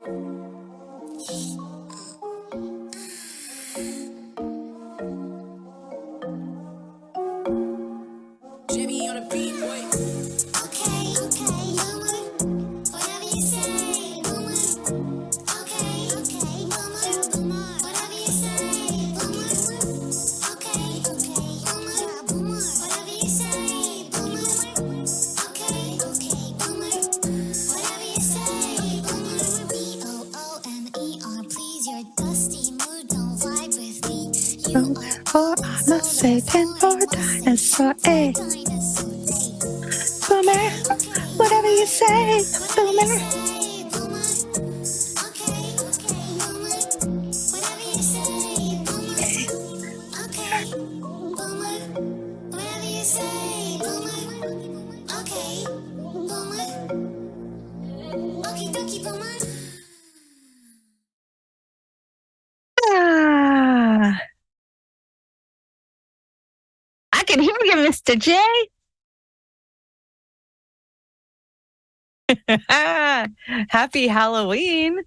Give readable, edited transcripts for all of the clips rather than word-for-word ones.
Jimmy on the beat, boy. Okay, whatever you say, boomer. Okay, boomer. Whatever you say, boomer. Okay, boomer. Whatever you say, boomer. Okay, boomer. Whatever you say, boomer. B-O-O-M-E-R, please, your dusty mood don't vibe with me. You are For I'm a Satan for dinosaur, eh? Boomer, whatever you say, boomer. Ah, I can hear you, Mr. J. Happy Halloween.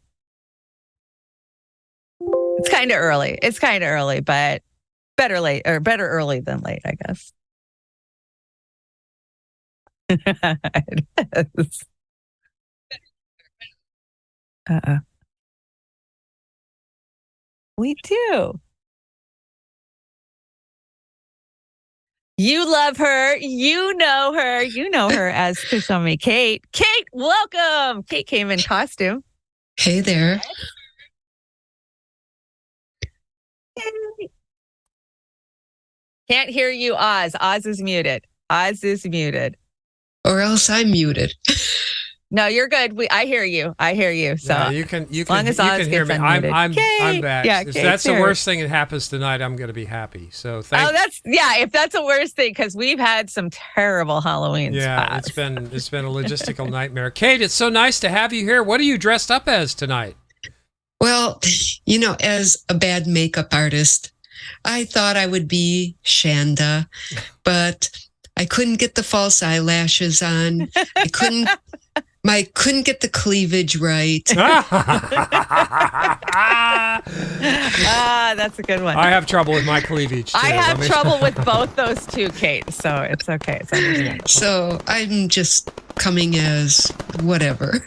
It's kind of early, but better early than late, I guess. It is. We do. You love her. You know her as Kusumi Kate. Kate, welcome. Kate came in costume. Hey there. Can't hear you, Oz. Oz is muted. Or else I'm muted. No, you're good. I hear you. So yeah, you can long as Oz hear me. gets I'm Kate, back. Yeah, if Kate's that's the here. worst thing that happens tonight, I'm going to be happy. So if that's the worst thing, because we've had some terrible Halloweens. Yeah, past. it's been a logistical nightmare. Kate, it's so nice to have you here. What are you dressed up as tonight? Well, as a bad makeup artist, I thought I would be Chanda, but I couldn't get the false eyelashes on. I couldn't get the cleavage right. That's a good one. I have trouble with my cleavage, too. I have trouble with both those two, Kate, so it's okay. It's understandable. So I'm just coming as whatever.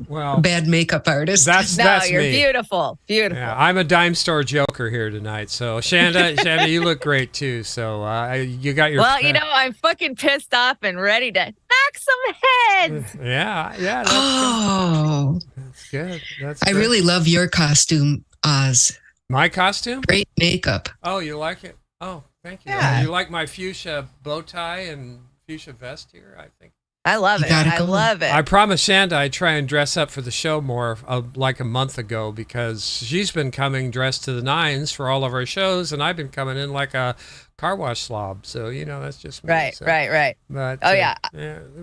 Well, bad makeup artist. That's you're me. Beautiful. Yeah, I'm a dime store joker here tonight. So Chanda, you look great too. So you got your. Well, I'm fucking pissed off and ready to knock some heads. Yeah. That's good. I really love your costume, Oz. My costume? Great makeup. Oh, you like it? Oh, thank you. Yeah. You like my fuchsia bow tie and fuchsia vest here, I think. I love it. I love it. I promised Chanda I'd try and dress up for the show more like a month ago, because she's been coming dressed to the nines for all of our shows, and I've been coming in like a car wash slob. So, that's just me. Right, so. right. But, yeah.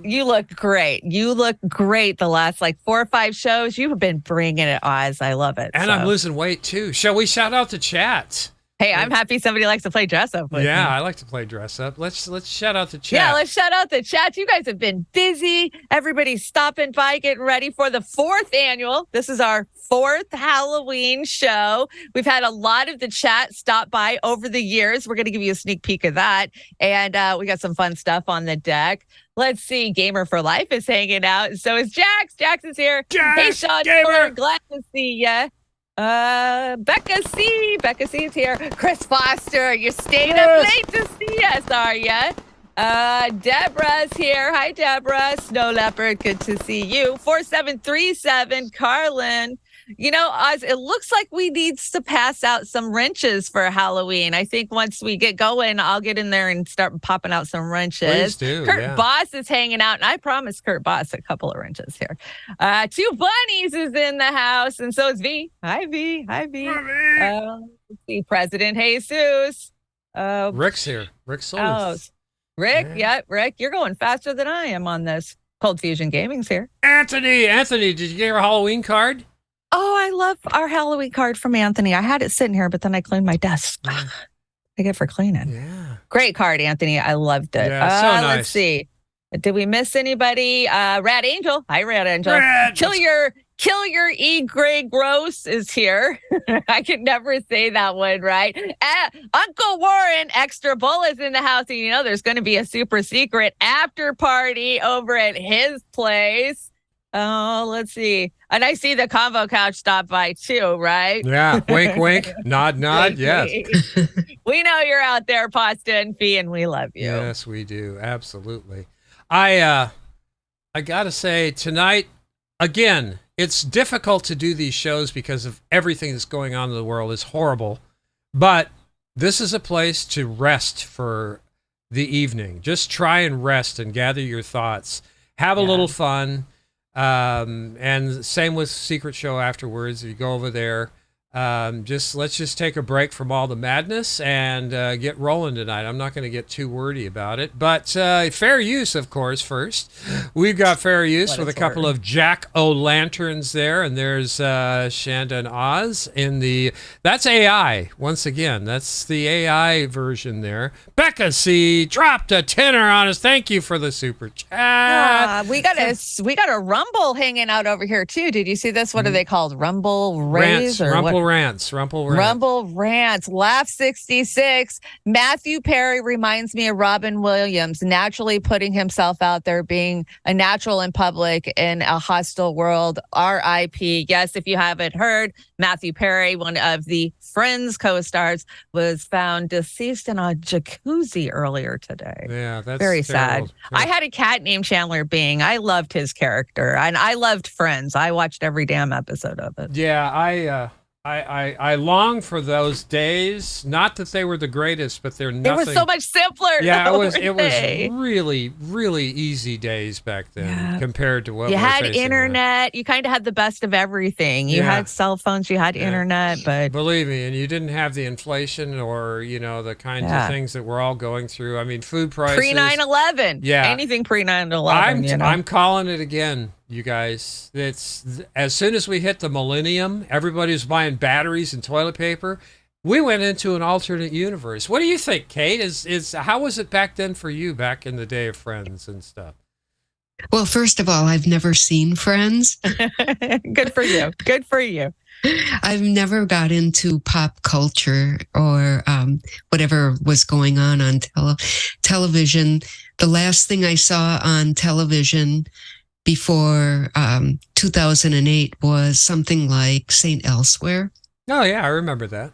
You look great. The last 4 or 5 shows. You've been bringing it, Oz. I love it. And I'm losing weight too. Shall we shout out the chat? Hey, I'm happy somebody likes to play dress up with me. I like to play dress up. Let's shout out the chat. Yeah, let's shout out the chat. You guys have been busy. Everybody's stopping by, getting ready for the 4th annual. This is our 4th Halloween show. We've had a lot of the chat stop by over the years. We're going to give you a sneak peek of that. And we got some fun stuff on the deck. Let's see. Gamer for Life is hanging out. So is Jax. Jax is here. Jax, hey, Sean. Gamer. Glad to see ya. Becca C is here. Chris Foster, you're staying up late to see us, are ya? Deborah's here. Hi, Deborah. Snow Leopard, good to see you. 4737, Carlin. Oz, it looks like we need to pass out some wrenches for Halloween. I think once we get going, I'll get in there and start popping out some wrenches. Please do, Kurt Boss is hanging out, and I promised Kurt Boss a couple of wrenches here. 2 Bunnies is in the house, and so is V. Hi, V. Let's see, President Jesus. Rick's here. Rick Solis. Rick, Rick, you're going faster than I am on this. Cold Fusion Gaming's here. Anthony, did you get your Halloween card? Oh, I love our Halloween card from Anthony. I had it sitting here, but then I cleaned my desk. I get for cleaning. Yeah. Great card, Anthony. I loved it. Yeah, so nice. Let's see. Did we miss anybody? Rad Angel. Hi, Rad Angel. Rad. Kill your Kill Your E. Gray Gross is here. I could never say that one right. Uncle Warren, Extra Bull is in the house. And you know, there's going to be a super secret after party over at his place. Oh, let's see. And I see the Convo Couch stop by too, right? Yeah. Wink, wink. Nod, nod. Yes. We know you're out there, Pasta and Fee, and we love you. Yes, we do. Absolutely. I got to say, tonight, again, it's difficult to do these shows because of everything that's going on in the world. It's horrible. But this is a place to rest for the evening. Just try and rest and gather your thoughts. Have a little fun. And same with Secret Show afterwards. You go over there. Let's just take a break from all the madness and get rolling tonight. I'm not going to get too wordy about it, but fair use, of course. First, we've got fair use with a couple of jack-o'-lanterns there, and there's Chanda Oz in the. That's AI once again. That's the AI version there. Becca C dropped a tenner on us. Thank you for the super chat. We got a Rumble hanging out over here too. Did you see this? What are they called? Rumble Rays or what? Rumble Rants. Laugh 66. Matthew Perry reminds me of Robin Williams, naturally putting himself out there, being a natural in public in a hostile world. R.I.P. Yes, if you haven't heard, Matthew Perry, one of the Friends co-stars, was found deceased in a jacuzzi earlier today. Yeah, that's very terrible. sad. I had a cat named Chandler Bing. I loved his character, and I loved Friends. I watched every damn episode of it. Yeah, I long for those days. Not that they were the greatest, but they're nothing. It was so much simpler. Yeah, though, it was they? really, really easy days back then compared to what you we're had facing internet. You kind of had the best of everything. You had cell phones, you had internet, but believe me, and you didn't have the inflation or the kinds of things that we're all going through. I mean, food prices pre 9/11. Yeah, anything pre 9/11. I'm calling it again. You guys, it's as soon as we hit the millennium, everybody was buying batteries and toilet paper. We went into an alternate universe. What do you think, Kate? How was it back then for you, back in the day of Friends and stuff? Well, first of all, I've never seen Friends. Good for you. Good for you. I've never got into pop culture or whatever was going on television. The last thing I saw on television before 2008 was something like St. Elsewhere. Oh yeah, I remember that.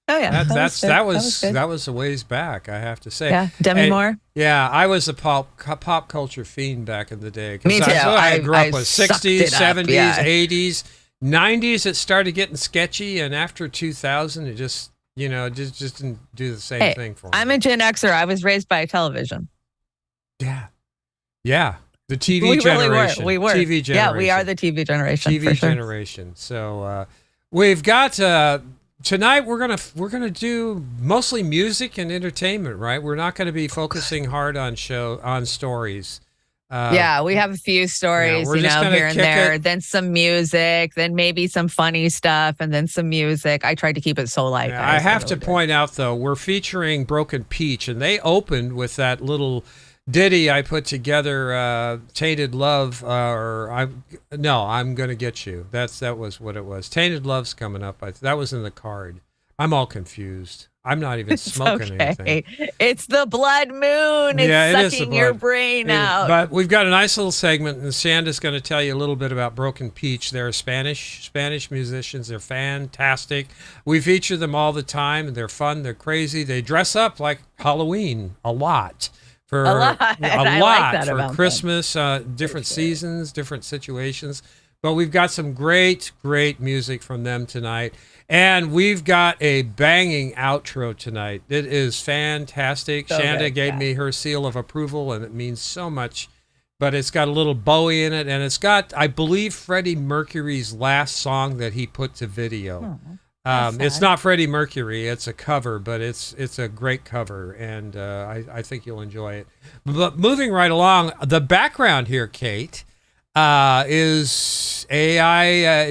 Oh yeah, that was a ways back, I have to say. Yeah, Demi Moore. Yeah, I was a pop culture fiend back in the day. Me too. I grew up with 60s, 70s, 80s, 90s. It started getting sketchy, and after 2000, it just didn't do the same thing for me. I'm a Gen Xer. I was raised by television. Yeah. The TV generation. We were. TV generation. Yeah, we are the TV generation. TV generation. So we've got tonight. We're gonna do mostly music and entertainment, right? We're not going to be focusing hard on stories. We have a few stories, here and there. Then some music, then maybe some funny stuff, and then some music. I tried to keep it so light. I have to point out, though, we're featuring Broken Peach, and they opened with that little ditty I put together, Tainted Love, I'm Gonna Get You. That was what it was. Tainted Love's coming up. That was in the card. I'm all confused. I'm not even smoking anything. It's the blood moon. It's sucking your brain out. But we've got a nice little segment, and Shanda's going to tell you a little bit about Broken Peach. They're Spanish musicians. They're fantastic. We feature them all the time, and they're fun. They're crazy. They dress up like Halloween a lot. For Christmas, different seasons, different situations. But we've got some great music from them tonight. And we've got a banging outro tonight. It is fantastic. Chanda gave me her seal of approval, and it means so much. But it's got a little Bowie in it, and it's got, I believe, Freddie Mercury's last song that he put to video. It's not Freddie Mercury, it's a cover, but it's a great cover, and I think you'll enjoy it. But moving right along, the background here, Kate, is AI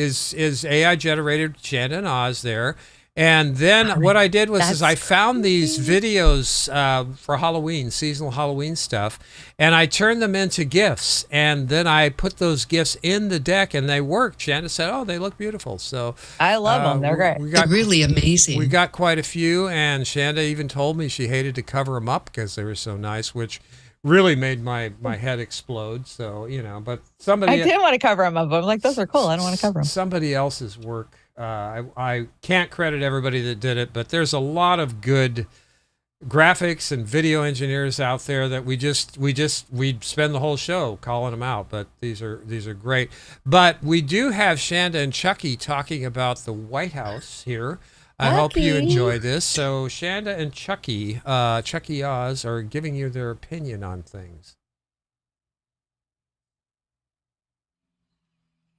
generated Chanda Oz there, And then what I did was I found these crazy. videos for Halloween, seasonal Halloween stuff, and I turned them into GIFs. And then I put those GIFs in the deck, and they worked. Shanna said, "Oh, they look beautiful." So I love them. They're great. They're really amazing. We got quite a few, and Shanda even told me she hated to cover them up because they were so nice, which really made my head explode. So, but I didn't want to cover them up. I'm like, those are cool. I don't want to cover them. Somebody else's work. I can't credit everybody that did it, but there's a lot of good graphics and video engineers out there that we spend the whole show calling them out, but these are great. But we do have Shanda and Chucky talking about the White House here. I hope you enjoy this. So Shanda and Chucky Oz are giving you their opinion on things.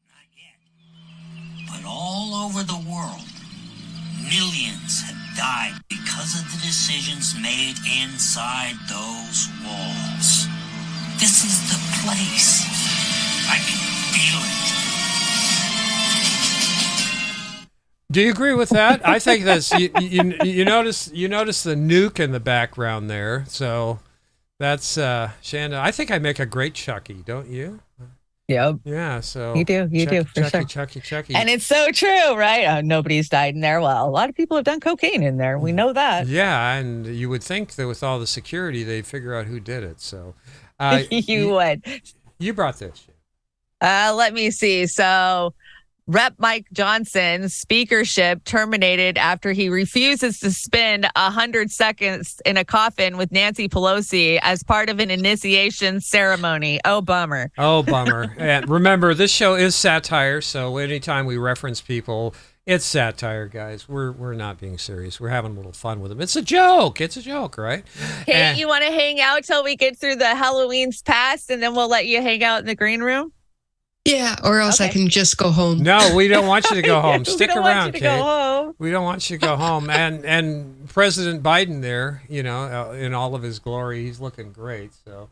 Not yet. But all over the world, millions have died because of the decisions made inside those walls. This is the place. I can feel it. Do you agree with that? I think that's you notice the nuke in the background there. So that's Shanda. I think I make a great Chucky, don't you? Yep. Yeah, so You do for sure. Chucky. And it's so true, right? Nobody's died in there. Well, a lot of people have done cocaine in there. We know that. Yeah, and you would think that with all the security, they'd figure out who did it. So You would. You brought this. Let me see. So Rep. Mike Johnson's speakership terminated after he refuses to spend 100 seconds in a coffin with Nancy Pelosi as part of an initiation ceremony. Oh, bummer. Oh, bummer. And remember, this show is satire, so anytime we reference people, it's satire, guys. We're not being serious. We're having a little fun with them. It's a joke. It's a joke, right? Kate, you want to hang out till we get through the Halloween's past, and then we'll let you hang out in the green room? Yeah, or else I can just go home. No, we don't want you to go home. Stick around, Kate. Go home. We don't want you to go home. And President Biden there, in all of his glory, he's looking great. So,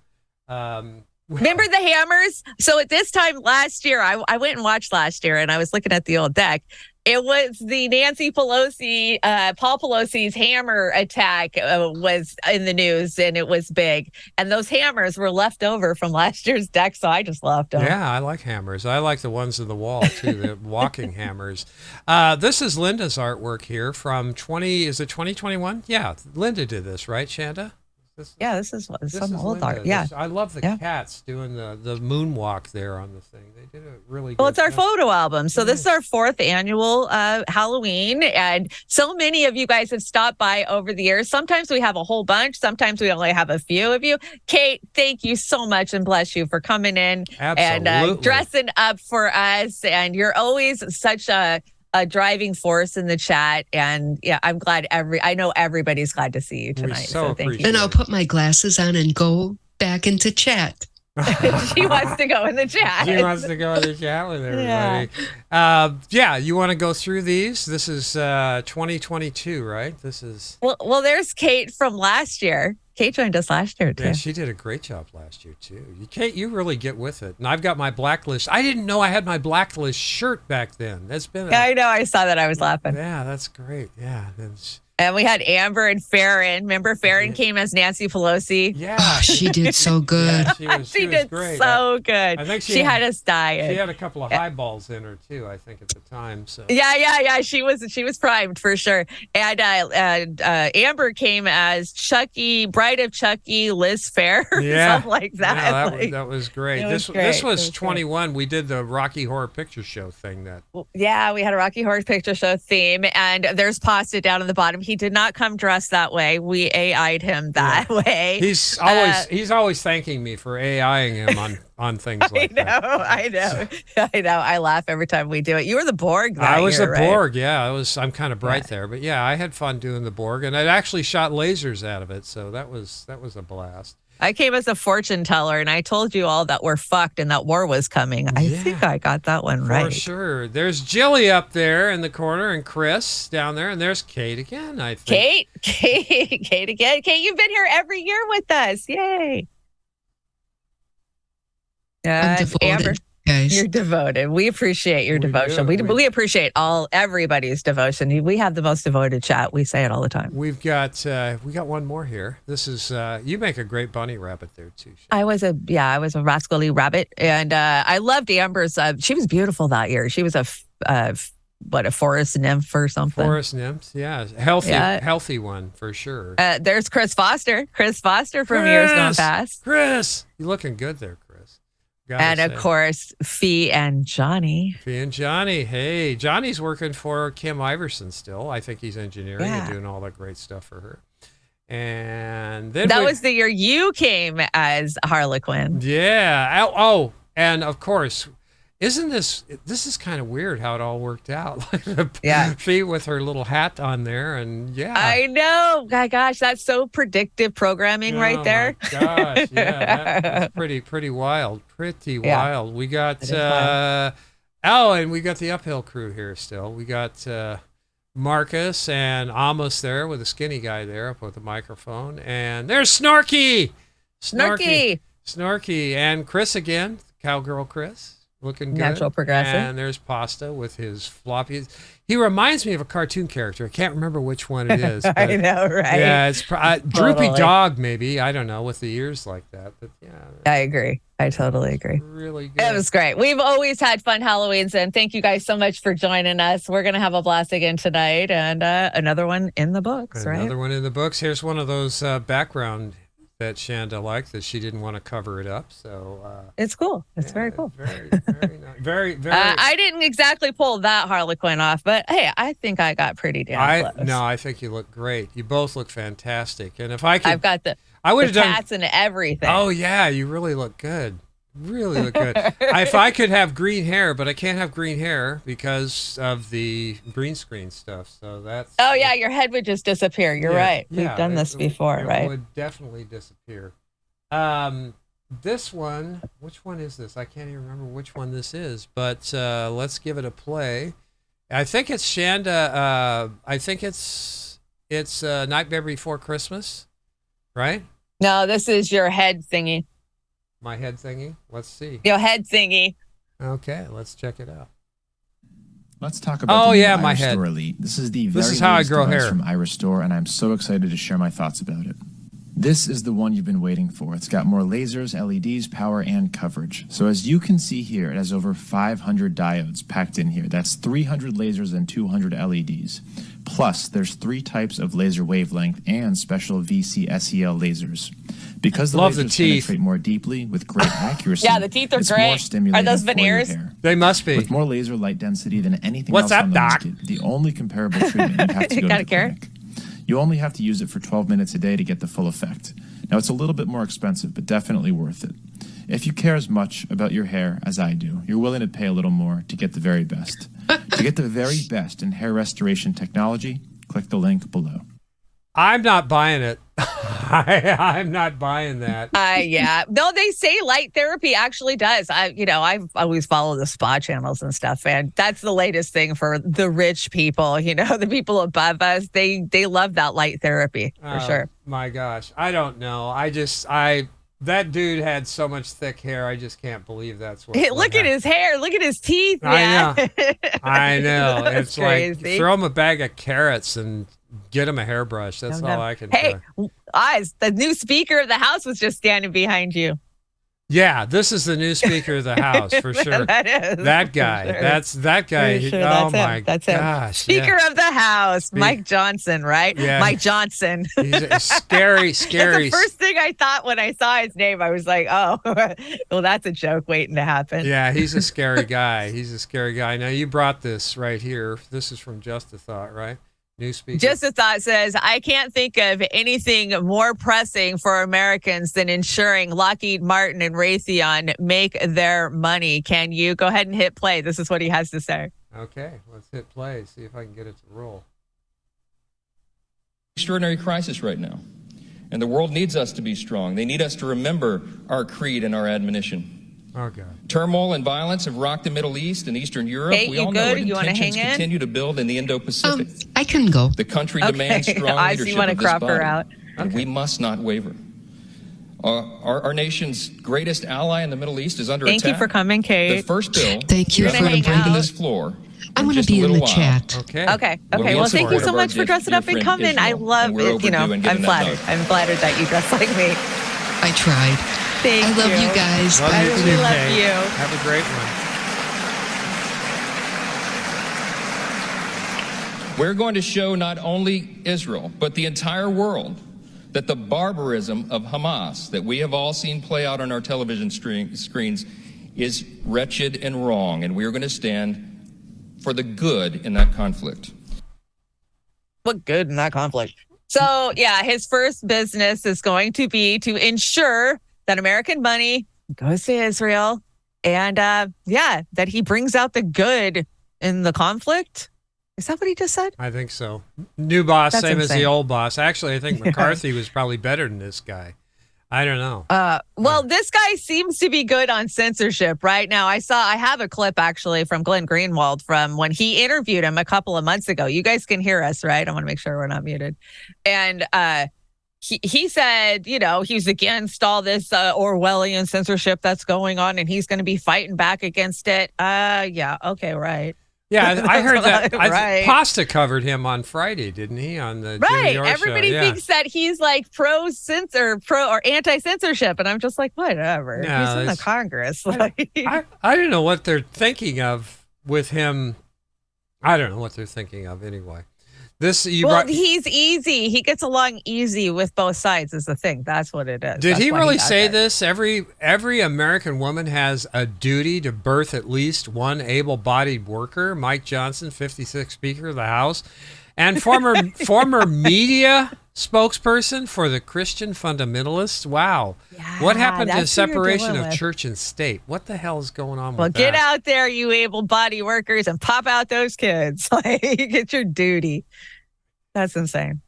remember the hammers? So at this time last year, I went and watched last year, and I was looking at the old deck. It was the Nancy Pelosi, Paul Pelosi's hammer attack was in the news, and it was big. And those hammers were left over from last year's deck, so I just left them. Yeah, I like hammers. I like the ones in the wall, too, the walking hammers. This is Linda's artwork here from 2021? Yeah, Linda did this, right, Shanda? This is some old Linda. art. Yeah. I love the cats doing the moonwalk there on the thing. They did a really good Well, it's our job. photo album. So this is our 4th annual Halloween. And so many of you guys have stopped by over the years. Sometimes we have a whole bunch. Sometimes we only have a few of you. Kate, thank you so much and bless you for coming in and dressing up for us. And you're always such a driving force in the chat, and I'm glad I know everybody's glad to see you tonight. So thank you. And I'll put my glasses on and go back into chat. She wants to go in the chat. She wants to go in the chat with everybody. You want to go through these? This is 2022, right? This is well. There's Kate from last year. Kate joined us last year too. Yeah, she did a great job last year too. Kate, you really get with it. And I've got my blacklist. I didn't know I had my blacklist shirt back then. That's been. I know. I saw that. I was laughing. Yeah, that's great. Yeah. And we had Amber and Farron. Remember, Farron came as Nancy Pelosi. Yeah, she did so good. Yeah, she did great. So good. I think she had us dying. She had a couple of highballs in her too. I think at the time. So yeah. She was primed for sure. And Amber came as Chucky, Bride of Chucky, Liz Fair, something like that. Yeah, that was great. This was 21. We did the Rocky Horror Picture Show thing. We had a Rocky Horror Picture Show theme, and there's pasta down at the bottom. He did not come dressed that way. We AI'd him that way. He's always thanking me for AIing him on things like that. I know. I laugh every time we do it. You were the Borg. I was the Borg. Yeah, I'm kind of bright there, but I had fun doing the Borg, and I actually shot lasers out of it, so that was a blast. I came as a fortune teller, and I told you all that we're fucked and that war was coming. I think I got that one right. For sure. There's Jilly up there in the corner, and Chris down there, and there's Kate again, I think. Kate again. Kate, you've been here every year with us. Yay. I'm devoted. guys. You're devoted. We appreciate your devotion. We appreciate everybody's devotion. We have the most devoted chat. We say it all the time. We got one more here. This is you make a great bunny rabbit there too. I was a rascally rabbit, and I loved Amber's. She was beautiful that year. She was a forest nymph or something. Forest nymph, yeah, healthy one for sure. There's Chris Foster from Years Gone Past. Chris, you're looking good there, Chris. And of course, Fee and Johnny. Hey, Johnny's working for Kim Iverson still. I think he's engineering and doing all that great stuff for her. And then that was the year you came as Harlequin. Yeah. Oh, and of course, this is kind of weird how it all worked out. Fee with her little hat on there, and I know. Gosh, that's so predictive programming right there. My gosh, that's pretty wild. Wild. We got and we got the uphill crew here still. We got Marcus and Amos there with a skinny guy there up with the microphone, and there's Snarky, and Chris again, cowgirl Chris. Looking good. Natural progressive. And there's Pasta with his floppy. He reminds me of a cartoon character. I can't remember which one it is. I know, right? Yeah, it's Droopy Dog, maybe. I don't know, with the ears like that. But yeah. I agree. I totally agree. Really good. It was great. We've always had fun Halloweens, and thank you guys so much for joining us. We're going to have a blast again tonight, and another one in the books, right? Another one in the books. Here's one of those background that Chanda liked that she didn't want to cover it up. So it's cool. It's very cool. Very nice. Very. I didn't exactly pull that Harlequin off, but hey, I think I got pretty damn close. No, I think you look great. You both look fantastic. And if I could, I've got the tats and everything. Oh yeah, you really look good. Really look good. If I could have green hair, but I can't have green hair because of the green screen stuff. So that's. Oh yeah, your head would just disappear. You're right. We've done this before, right? It would definitely disappear. This one, which one is this? I can't even remember which one this is, but let's give it a play. I think it's Chanda. I think it's Nightmare Before Christmas, right? No, this is your head thingy. My head thingy? Let's see. Your head thingy. Okay, let's check it out. Let's talk about my head. Store Elite. This is the This is how I grow hair from Iris Store, and I'm so excited to share my thoughts about it. This is the one you've been waiting for. It's got more lasers, LEDs, power, and coverage. So as you can see here, it has over 500 diodes packed in here. That's 300 lasers and 200 LEDs. Plus, there's 3 types of laser wavelength and special VC-SEL lasers. Because the lasers penetrate more deeply with great accuracy, yeah, the teeth are great. More stimulating. Are those veneers? They must be. With more laser light density than anything else on the market, the only comparable treatment you'd have to go to the clinic. You only have to use it for 12 minutes a day to get the full effect. Now, it's a little bit more expensive, but definitely worth it. If you care as much about your hair as I do, you're willing to pay a little more to get the very best. To get the very best in hair restoration technology, click the link below. I'm not buying it. I'm not buying that. Yeah. No, they say light therapy actually does. I've always followed the spa channels and stuff, and that's the latest thing for the rich people. The people above us, they love that light therapy for sure. My gosh, I don't know. That dude had so much thick hair. I just can't believe that's what. Look at his hair. Look at his teeth. Man. I know. It's crazy. Like throw him a bag of carrots and get him a hairbrush. That's all I can do. Hey, Oz, the new speaker of the house was just standing behind you. Yeah, this is the new speaker of the house for sure. That is. That guy. Sure. That's that guy. Sure, oh my gosh. Speaker of the house, Mike Johnson, right? Yeah. Mike Johnson. He's a scary. That's the first thing I thought when I saw his name. I was like, oh, well, that's a joke waiting to happen. Yeah, he's a scary guy. Now, you brought this right here. This is from Just a Thought, right? New speaker. Just a Thought says, I can't think of anything more pressing for Americans than ensuring Lockheed Martin and Raytheon make their money. Can you go ahead and hit play? This is what he has to say. Okay, let's hit play. See if I can get it to roll. Extraordinary crisis right now. And the world needs us to be strong. They need us to remember our creed and our admonition. Oh, God. Turmoil and violence have rocked the Middle East and Eastern Europe. Hey, we all know what intentions hang continue to build in the Indo-Pacific. I can go. The country demands strong leadership you want to of this crop body, her out. and we must not waver. Our nation's greatest ally in the Middle East is under attack. Thank you for coming, Kate. The first bill. Thank you that for I'm gonna bring to inviting this floor. I'm in going to just a be in little the while. chat. Okay. Will be Well, in thank you support so of our much for dressing dear up and friend coming. I Israel, love and we're it. You know, overdue in getting I'm that flattered. done. I'm flattered that you dress like me. I tried. Thank I love you you. guys. Love I you really too, love Kate. you. Have a great one. We're going to show not only Israel, but the entire world that the barbarism of Hamas that we have all seen play out on our television screens is wretched and wrong, and we are going to stand for the good in that conflict. Look good in that conflict. So, yeah, his first business is going to be to ensure that American money goes to Israel and, that he brings out the good in the conflict. Is that what he just said? I think so. New boss, That's same as insane. the old boss. Actually, I think McCarthy was probably better than this guy. I don't know. Well, this guy seems to be good on censorship right now. I have a clip actually from Glenn Greenwald from when he interviewed him a couple of months ago. You guys can hear us, right? I want to make sure we're not muted. And he said, you know, he's against all this Orwellian censorship that's going on, and he's going to be fighting back against it. Yeah, okay, right. Yeah, I heard that. Right. Pasta covered him on Friday, didn't he? On the Jimmy Right. Dore Everybody show. Yeah. thinks that he's like pro or anti-censorship. And I'm just like, whatever. No, he's in the it's- Congress. I don't know what they're thinking of with him. I don't know what they're thinking of anyway. He's easy. He gets along easy with both sides is the thing. That's what it is. Did That's he why really does say it. this? Every American woman has a duty to birth at least one able-bodied worker. Mike Johnson, 56th Speaker of the House, and former media spokesperson for the Christian fundamentalists. Wow. Yeah, What happened to that's who you're separation dealing of with. church and state? What the hell is going on Well, with get that? out there, you able-bodied workers, and pop out those kids. Like, get your duty. That's insane.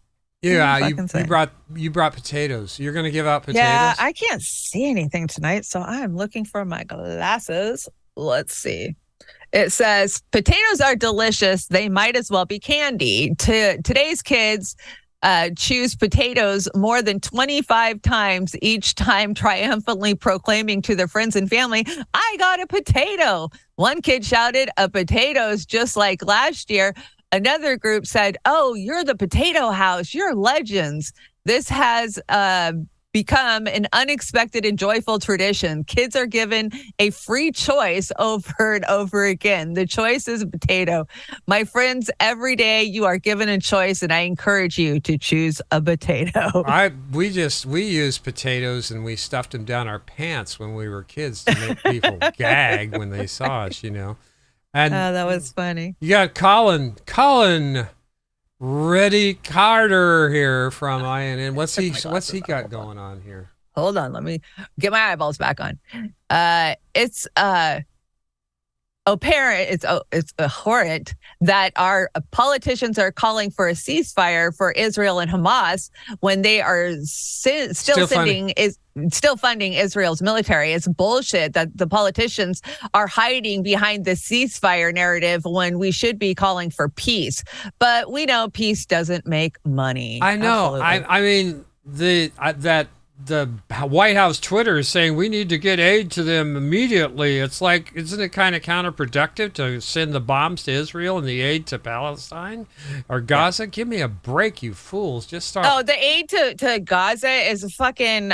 Yeah, Fucking insane. you brought potatoes. You're going to give out potatoes? Yeah, I can't see anything tonight, so I'm looking for my glasses. Let's see. It says, potatoes are delicious. They might as well be candy. Today's kids choose potatoes more than 25 times each time, triumphantly proclaiming to their friends and family, I got a potato. One kid shouted, a potato's just like last year. Another group said, oh, you're the potato house. You're legends. This has become an unexpected and joyful tradition. Kids are given a free choice over and over again. The choice is a potato. My friends, every day you are given a choice, and I encourage you to choose a potato. We used potatoes and we stuffed them down our pants when we were kids to make people gag when they saw us, you know. And That was funny. you got Colin Reddy Carter here from INN. What's he got going on here? Hold on, let me get my eyeballs back on. It's apparent, it's abhorrent that our politicians are calling for a ceasefire for Israel and Hamas when they are still funding Israel's military. It's bullshit that the politicians are hiding behind the ceasefire narrative when we should be calling for peace. But we know peace doesn't make money. I know. Absolutely. I mean the White House Twitter is saying we need to get aid to them immediately. It's like, isn't it kind of counterproductive to send the bombs to Israel and the aid to Palestine or Gaza? Give me a break, you fools. Just start. Oh, the aid to Gaza is fucking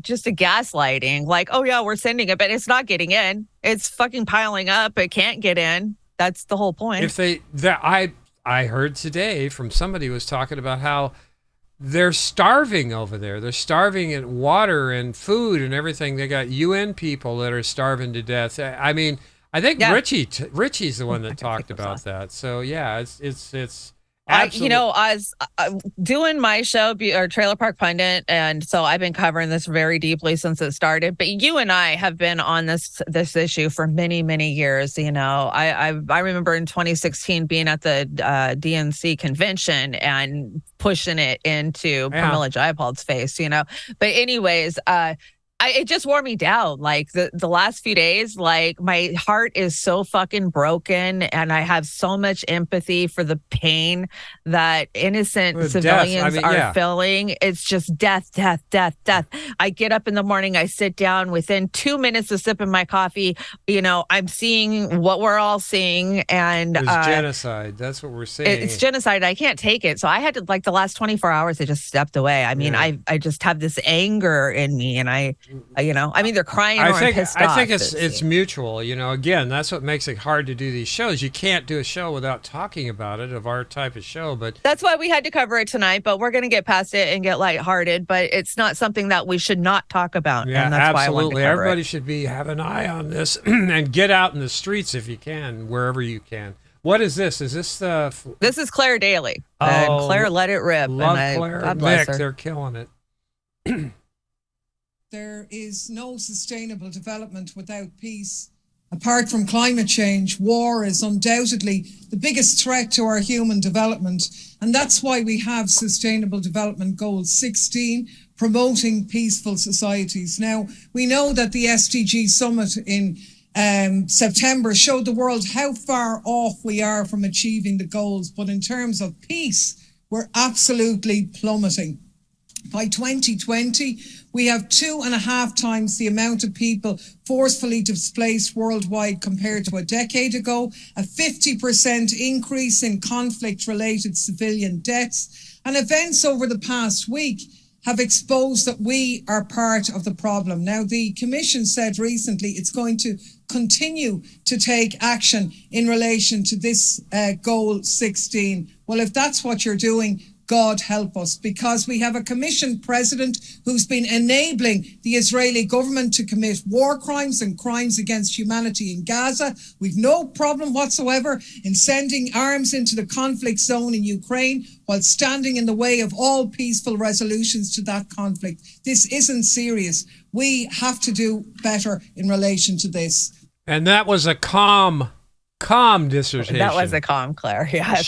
just a gaslighting. Like, oh yeah, we're sending it, but it's not getting in. It's fucking piling up. It can't get in. That's the whole point. I heard today from somebody who was talking about how they're starving over there. They're starving at water and food and everything. They got UN people that are starving to death. I mean, I think Richie's the one that talked about that. So yeah, it's absolutely. I was doing my show or Trailer Park Pundit, and so I've been covering this very deeply since it started. But you and I have been on this issue for many, many years. You know, I remember in 2016 being at the DNC convention and pushing it into Pramila Jayapal's face. You know, but anyways, it just wore me down. Like the last few days, like my heart is so fucking broken, and I have so much empathy for the pain that innocent With civilians death, are feeling. It's just death, death, death, death. I get up in the morning, I sit down. Within 2 minutes of sipping my coffee, I'm seeing what we're all seeing, and It's genocide. That's what we're seeing. it's genocide. I can't take it. So I had to, like, the last 24 hours, I just stepped away. I mean, I just have this anger in me, and I'm either crying or I'm pissed off. I think it's mutual. Again, that's what makes it hard to do these shows. You can't do a show without talking about it, of our type of show. But that's why we had to cover it tonight. But we're going to get past it and get lighthearted. But it's not something that we should not talk about. yeah, and that's absolutely. Why I wanted to cover Everybody it. should have an eye on this and get out in the streets if you can, wherever you can. What is this? Is this the? This is Claire Daly. And Claire let it rip. Love and Claire God and bless Mick. her. They're killing it. There is no sustainable development without peace. Apart from climate change, war is undoubtedly the biggest threat to our human development. And that's why we have Sustainable Development Goal 16, promoting peaceful societies. Now, we know that the SDG Summit in September showed the world how far off we are from achieving the goals. But in terms of peace, we're absolutely plummeting. By 2020, we have 2.5 times the amount of people forcefully displaced worldwide compared to a decade ago, a 50% increase in conflict-related civilian deaths, and events over the past week have exposed that we are part of the problem. Now, the Commission said recently it's going to continue to take action in relation to this Goal 16. Well, if that's what you're doing, God help us, because we have a Commission president who's been enabling the Israeli government to commit war crimes and crimes against humanity in Gaza. We've no problem whatsoever in sending arms into the conflict zone in Ukraine while standing in the way of all peaceful resolutions to that conflict. This isn't serious. We have to do better in relation to this. And that was a calm dissertation. That was a calm Claire. Yeah,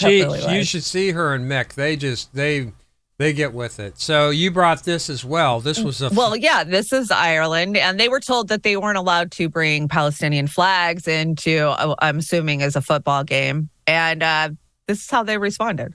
you should see her and Mick. They get with it. So you brought this as well. This was this is Ireland, and they were told that they weren't allowed to bring Palestinian flags into, I'm assuming, as a football game. And this is how they responded.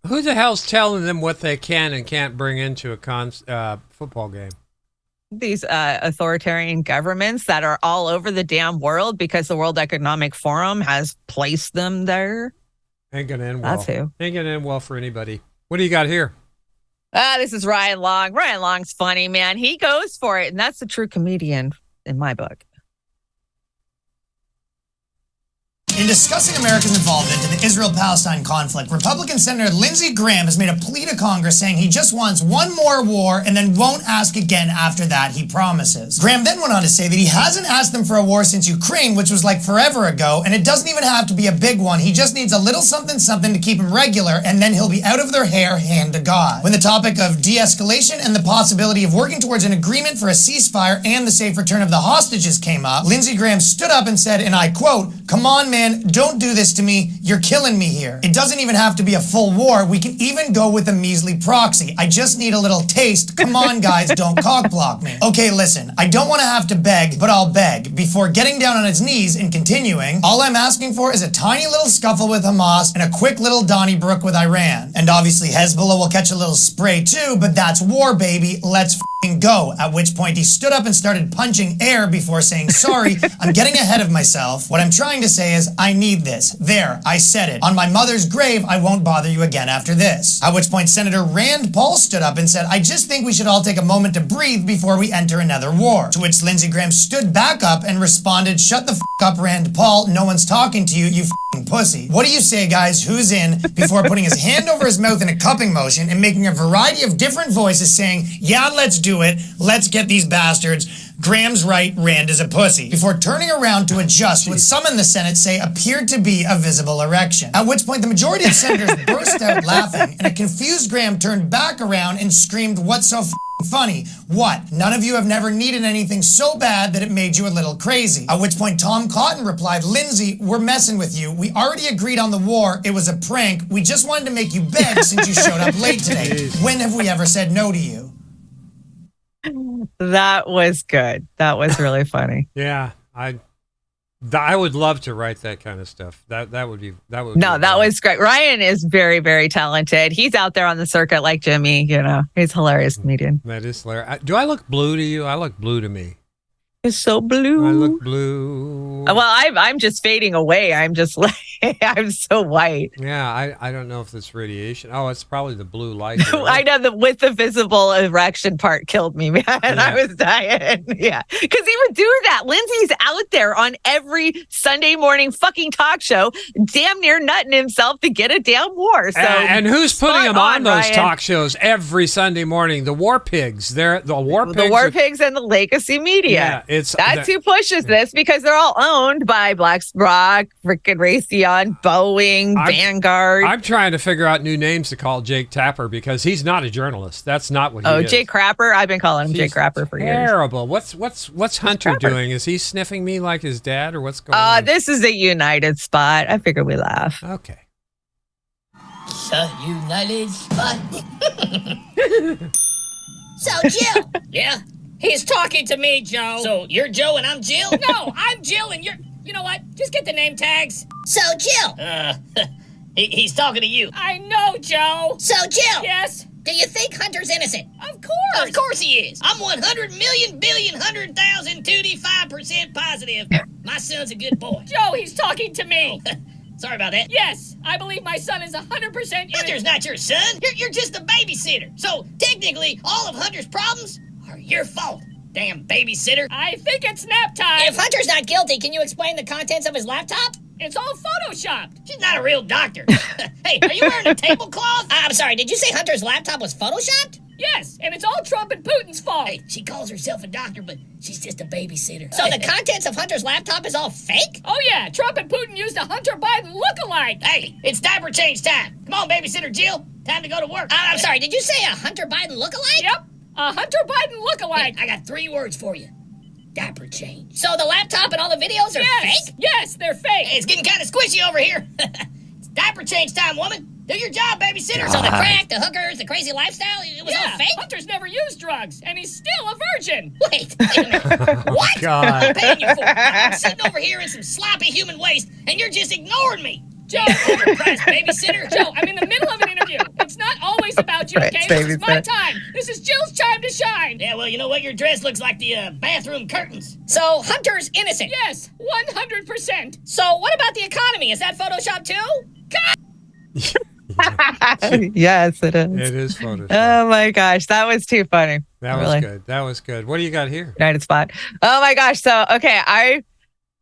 Who the hell's telling them what they can and can't bring into a football game? These authoritarian governments that are all over the damn world because the World Economic Forum has placed them there. Ain't gonna end well. That's who. Ain't gonna end well for anybody. What do you got here? This is Ryan Long. Ryan Long's funny, man. He goes for it, and that's a true comedian in my book. In discussing America's involvement in the Israel-Palestine conflict, Republican Senator Lindsey Graham has made a plea to Congress saying he just wants one more war and then won't ask again after that, he promises. Graham then went on to say that he hasn't asked them for a war since Ukraine, which was like forever ago, and it doesn't even have to be a big one. He just needs a little something something to keep him regular, and then he'll be out of their hair, hand to God. When the topic of de-escalation and the possibility of working towards an agreement for a ceasefire and the safe return of the hostages came up, Lindsey Graham stood up and said, and I quote, "Come on, man, don't do this to me. You're killing me here. It doesn't even have to be a full war. We can even go with a measly proxy. I just need a little taste. Come on, guys, don't cockblock me." Okay, listen, I don't want to have to beg, but I'll beg. Before getting down on his knees and continuing, all I'm asking for is a tiny little scuffle with Hamas and a quick little Donnybrook with Iran. And obviously Hezbollah will catch a little spray too, but that's war, baby. Let's go, at which point he stood up and started punching air before saying, sorry, I'm getting ahead of myself. What I'm trying to say is, I need this. There, I said it. On my mother's grave, I won't bother you again after this. At which point Senator Rand Paul stood up and said, I just think we should all take a moment to breathe before we enter another war. To which Lindsey Graham stood back up and responded, shut the f*** up, Rand Paul. No one's talking to you, you f***ing pussy. What do you say, guys? Who's in? Before putting his hand over his mouth in a cupping motion and making a variety of different voices saying, yeah, let's do it. Let's get these bastards. Graham's right, Rand is a pussy. Before turning around to adjust what some in the Senate say appeared to be a visible erection. At which point the majority of senators burst out laughing, and a confused Graham turned back around and screamed, what's so funny? What? None of you have never needed anything so bad that it made you a little crazy. At which point Tom Cotton replied, Lindsey, we're messing with you. We already agreed on the war. It was a prank. We just wanted to make you beg since you showed up late today. When have we ever said no to you? That was good. That was really funny. Yeah, I would love to write that kind of stuff. That would That was great. Ryan is very, very talented. He's out there on the circuit like Jimmy. You know, he's a hilarious comedian. That is hilarious. Do I look blue to you? I look blue to me. It's so blue. I look blue. Well, I'm just fading away. I'm just like, I'm so white. Yeah, I don't know if it's radiation. Oh, it's probably the blue light. I know that with the visible erection part killed me, man. Yeah. I was dying. Yeah. Because he would do that. Lindsey's out there on every Sunday morning fucking talk show, damn near nutting himself to get a damn war. So and who's putting him on those Ryan. talk shows every Sunday morning? The War Pigs. They're the War Pigs. The War Pigs and the Legacy Media. Yeah, That's who pushes this because they're all owned by BlackRock, frickin' Raytheon, Boeing, Vanguard. I'm trying to figure out new names to call Jake Tapper because he's not a journalist. That's not what he is. Jake Crapper. I've been calling him Jake Crapper for years. Terrible. What's Hunter doing? Is he sniffing me like his dad or what's going on? This is a United spot. I figured we laugh. Okay. The United Spot. So, Jill. Yeah? He's talking to me, Joe. So, you're Joe and I'm Jill? No, I'm Jill and you're... You know what? Just get the name tags. So, Jill. He's talking to you. I know, Joe. So, Jill. Yes? Do you think Hunter's innocent? Of course. Of course he is. I'm 100,000,000,100,000,025% positive. My son's a good boy. Joe, he's talking to me. Oh, sorry about that. Yes, I believe my son is 100% innocent. Hunter's not your son. You're just a babysitter. So, technically, all of Hunter's problems are your fault. Damn babysitter. I think it's nap time. If Hunter's not guilty, can you explain the contents of his laptop? It's all photoshopped. She's not a real doctor. Hey, are you wearing a tablecloth? I'm sorry, did you say Hunter's laptop was photoshopped? Yes, and it's all Trump and Putin's fault. Hey, she calls herself a doctor, but she's just a babysitter. So the contents of Hunter's laptop is all fake? Oh yeah, Trump and Putin used a Hunter Biden look-alike. Hey, it's diaper change time. Come on, babysitter Jill. Time to go to work. I'm sorry, did you say a Hunter Biden look-alike? Yep, a Hunter Biden look-alike. Hey, I got 3 words for you. Diaper change. So the laptop and all the videos are fake? Yes, they're fake. Hey, it's getting kind of squishy over here. It's diaper change time, woman. Do your job, babysitter. So the crack, the hookers, the crazy lifestyle, it was all fake? Hunter's never used drugs, and he's still a virgin. Wait a minute. What? God. I'm paying you for it. I'm sitting over here in some sloppy human waste, and you're just ignoring me. Joe, overpriced babysitter. Joe, I'm in the middle of an interview. It's not always about you, okay? This is my time. This is Jill's time to shine. Yeah, well, you know what? Your dress looks like the bathroom curtains. So Hunter's innocent? Yes, 100%. So what about the economy? Is that Photoshop too? God! Yes, it is. It is Photoshop. Oh my gosh, that was too funny. That was good. That was good. What do you got here? United spot. Oh my gosh. So, okay,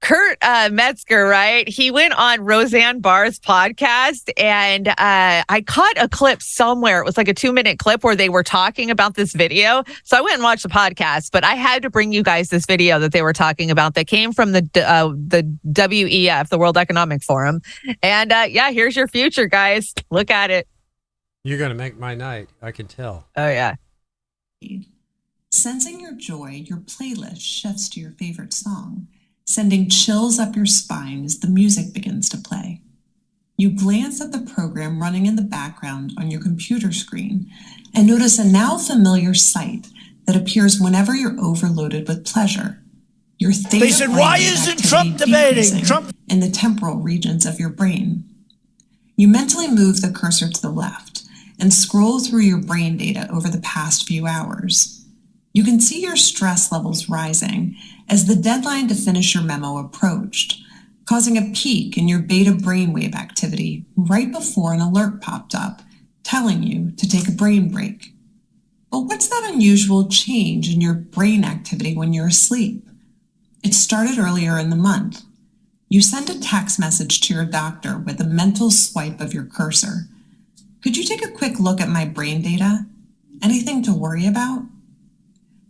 Kurt Metzger, right? He went on Roseanne Barr's podcast and I caught a clip somewhere. It was like a 2-minute clip where they were talking about this video. So I went and watched the podcast, but I had to bring you guys this video that they were talking about that came from the WEF, the World Economic Forum. And yeah, here's your future, guys. Look at it. You're going to make my night. I can tell. Oh, yeah. Sensing your joy, your playlist shifts to your favorite song. Sending chills up your spine as the music begins to play. You glance at the program running in the background on your computer screen and notice a now familiar sight that appears whenever you're overloaded with pleasure. Your theta They said, why isn't Trump debating? Trump in the temporal regions of your brain. You mentally move the cursor to the left and scroll through your brain data over the past few hours. You can see your stress levels rising as the deadline to finish your memo approached, causing a peak in your beta brainwave activity right before an alert popped up, telling you to take a brain break. But what's that unusual change in your brain activity when you're asleep? It started earlier in the month. You sent a text message to your doctor with a mental swipe of your cursor. Could you take a quick look at my brain data? Anything to worry about?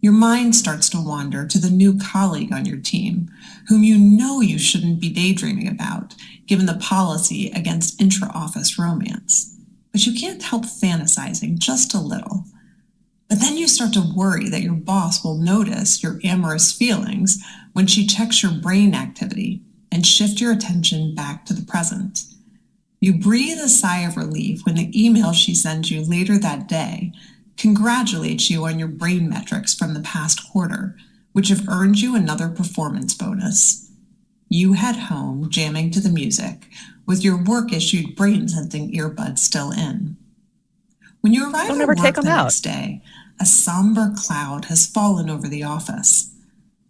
Your mind starts to wander to the new colleague on your team, whom you know you shouldn't be daydreaming about, given the policy against intra-office romance. But you can't help fantasizing just a little. But then you start to worry that your boss will notice your amorous feelings when she checks your brain activity and shift your attention back to the present. You breathe a sigh of relief when the email she sends you later that day congratulates you on your brain metrics from the past quarter, which have earned you another performance bonus. You head home jamming to the music, with your work-issued brain-sensing earbuds still in. When you arrive at work the next day, a somber cloud has fallen over the office.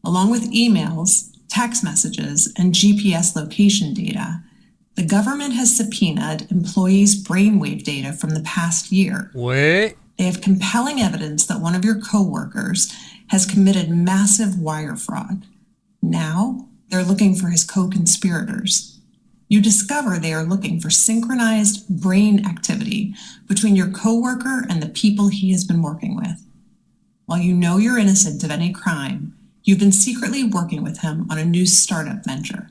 Along with emails, text messages, and GPS location data, the government has subpoenaed employees' brainwave data from the past year. Wait. They have compelling evidence that one of your coworkers has committed massive wire fraud. Now, they're looking for his co-conspirators. You discover they are looking for synchronized brain activity between your coworker and the people he has been working with. While you know you're innocent of any crime, you've been secretly working with him on a new startup venture.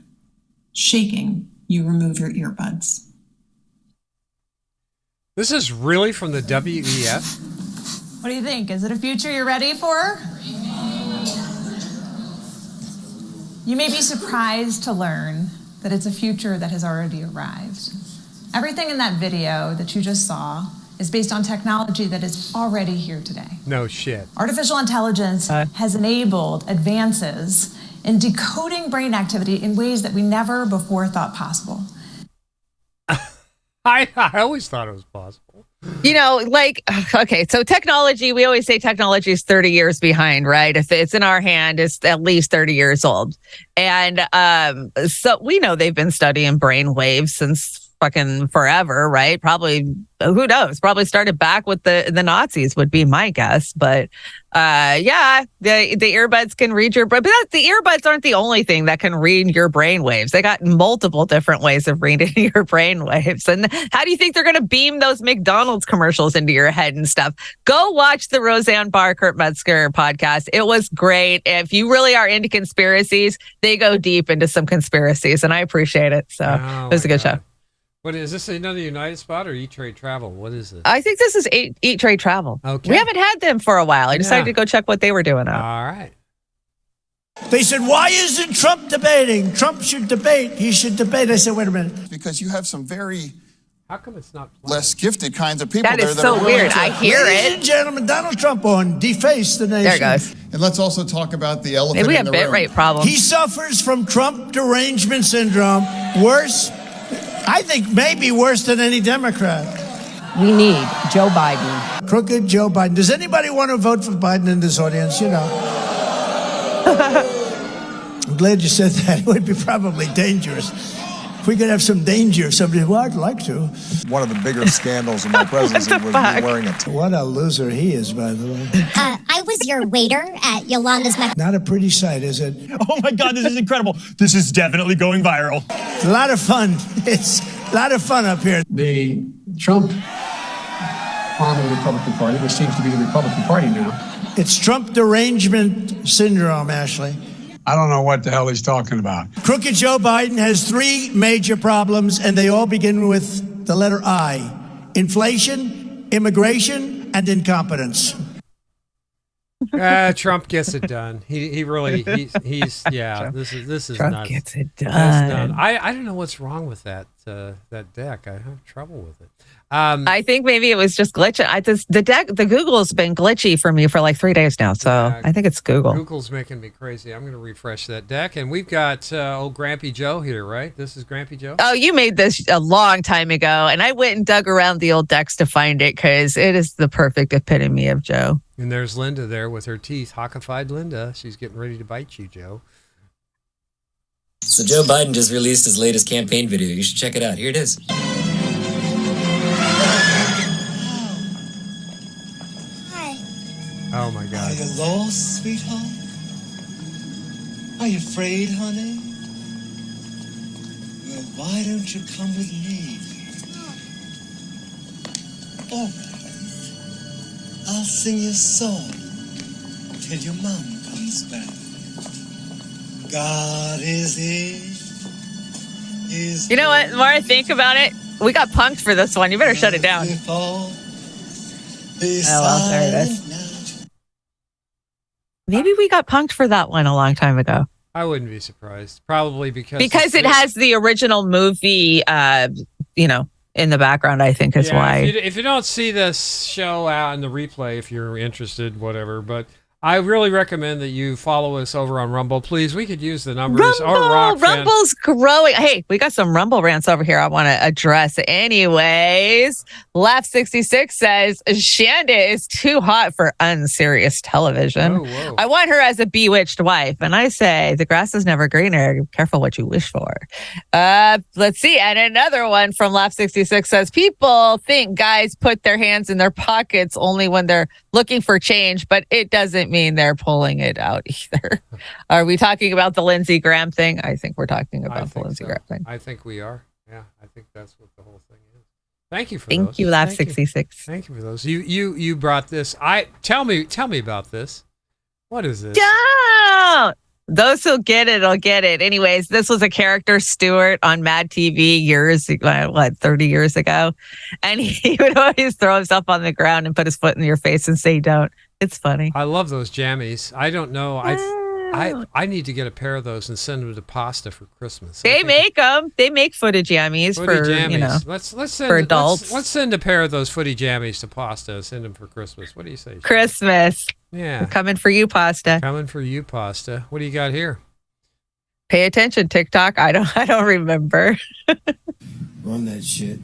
Shaking, you remove your earbuds. This is really from the WEF? What do you think? Is it a future you're ready for? You may be surprised to learn that it's a future that has already arrived. Everything in that video that you just saw is based on technology that is already here today. No shit. Artificial intelligence has enabled advances in decoding brain activity in ways that we never before thought possible. I always thought it was possible. You know, like, okay, so technology, we always say technology is 30 years behind, right? If it's in our hand, it's at least 30 years old. And so we know they've been studying brain waves since fucking forever, right? Probably, who knows? Probably started back with the Nazis would be my guess. But yeah, the earbuds can read your brain. But the earbuds aren't the only thing that can read your brain waves. They got multiple different ways of reading your brain waves. And how do you think they're going to beam those McDonald's commercials into your head and stuff? Go watch the Roseanne Barr, Kurt Metzger podcast. It was great. If you really are into conspiracies, they go deep into some conspiracies, and I appreciate it. So it was a good show. What is this? Another United Spot or Eat Trade Travel? What is this? I think this is Eat Trade Travel. Okay. We haven't had them for a while. I decided to go check what they were doing out. All right. They said, why isn't Trump debating? Trump should debate. He should debate. I said, wait a minute. Because you have some very How come it's not less gifted kinds of people That there is that so are willing weird. to- I hear Ladies it. and gentlemen, Donald Trump on Deface the Nation. There it goes. And let's also talk about the elephant Maybe we in have the bit room. rate problems. He suffers from Trump derangement syndrome. Worse, I think maybe worse than any Democrat. We need Joe Biden. Crooked Joe Biden. Does anybody want to vote for Biden in this audience? You know. I'm glad you said that. It would be probably dangerous. If we could have some danger, somebody, well, I'd like to. One of the bigger scandals in my presidency was me wearing a What a loser he is, by the way. I was your waiter at Yolanda's Not a pretty sight, is it? Oh my God, this is incredible. This is definitely going viral. It's a lot of fun. It's a lot of fun up here. The Trump arm of the Republican Party, which seems to be the Republican Party now. It's Trump derangement syndrome, Ashley. I don't know what the hell he's talking about. Crooked Joe Biden has three major problems, and they all begin with the letter I. Inflation, immigration, and incompetence. Trump gets it done. He really he's yeah. This is Trump nuts. gets it That's done. done. I don't know what's wrong with that deck. I have trouble with it. I think maybe it was just glitching. The Google's been glitchy for me for like 3 days now, so I think it's Google. Google's making me crazy. I'm going to refresh that deck, and we've got old Grampy Joe here, right? This is Grampy Joe. Oh, you made this a long time ago, and I went and dug around the old decks to find it because it is the perfect epitome of Joe. And there's Linda there with her teeth. Hawkified Linda. She's getting ready to bite you, Joe. So Joe Biden just released his latest campaign video. You should check it out. Here it is. Oh my God. Are you lost, sweetheart? Are you afraid, honey? Well, why don't you come with me? All right. I'll sing you a song till your mom comes back. God is here. You know what? The more I think about it, we got punked for this one. You better shut it down. Oh, well, there it is. Maybe we got punked for that one a long time ago. I wouldn't be surprised. Probably because it has the original movie, in the background, I think is why. If you don't see this show out in the replay, if you're interested, whatever. But I really recommend that you follow us over on Rumble. Please, we could use the numbers. Rumble's growing. Hey, we got some Rumble rants over here I want to address. Anyways, Laugh66 says, Shanda is too hot for unserious television. Whoa. I want her as a bewitched wife. And I say, the grass is never greener. Careful what you wish for. Let's see. And another one from Laugh66 says, people think guys put their hands in their pockets only when they're looking for change, but it doesn't mean they're pulling it out either. Are we talking about the Lindsey Graham thing? I think we're talking about the Lindsey Graham thing. I think we are. Yeah, I think that's what the whole thing is. Thank you for those. Thank you, Laugh66. Thank you for those. You brought this. Tell me about this. What is this? Don't. Those who'll get it, will get it. Anyways, this was a character, Stuart, on Mad TV 30 years ago. And he would always throw himself on the ground and put his foot in your face and say, don't. It's funny. I love those jammies. I don't know. I need to get a pair of those and send them to Pasta for Christmas. They make them. They make footy jammies for let's send, for adults. Let's send a pair of those footy jammies to Pasta and send them for Christmas. What do you say? Christmas. Yeah. We're coming for you, Pasta. Coming for you, Pasta. What do you got here? Pay attention, TikTok. I don't remember. Run that shit.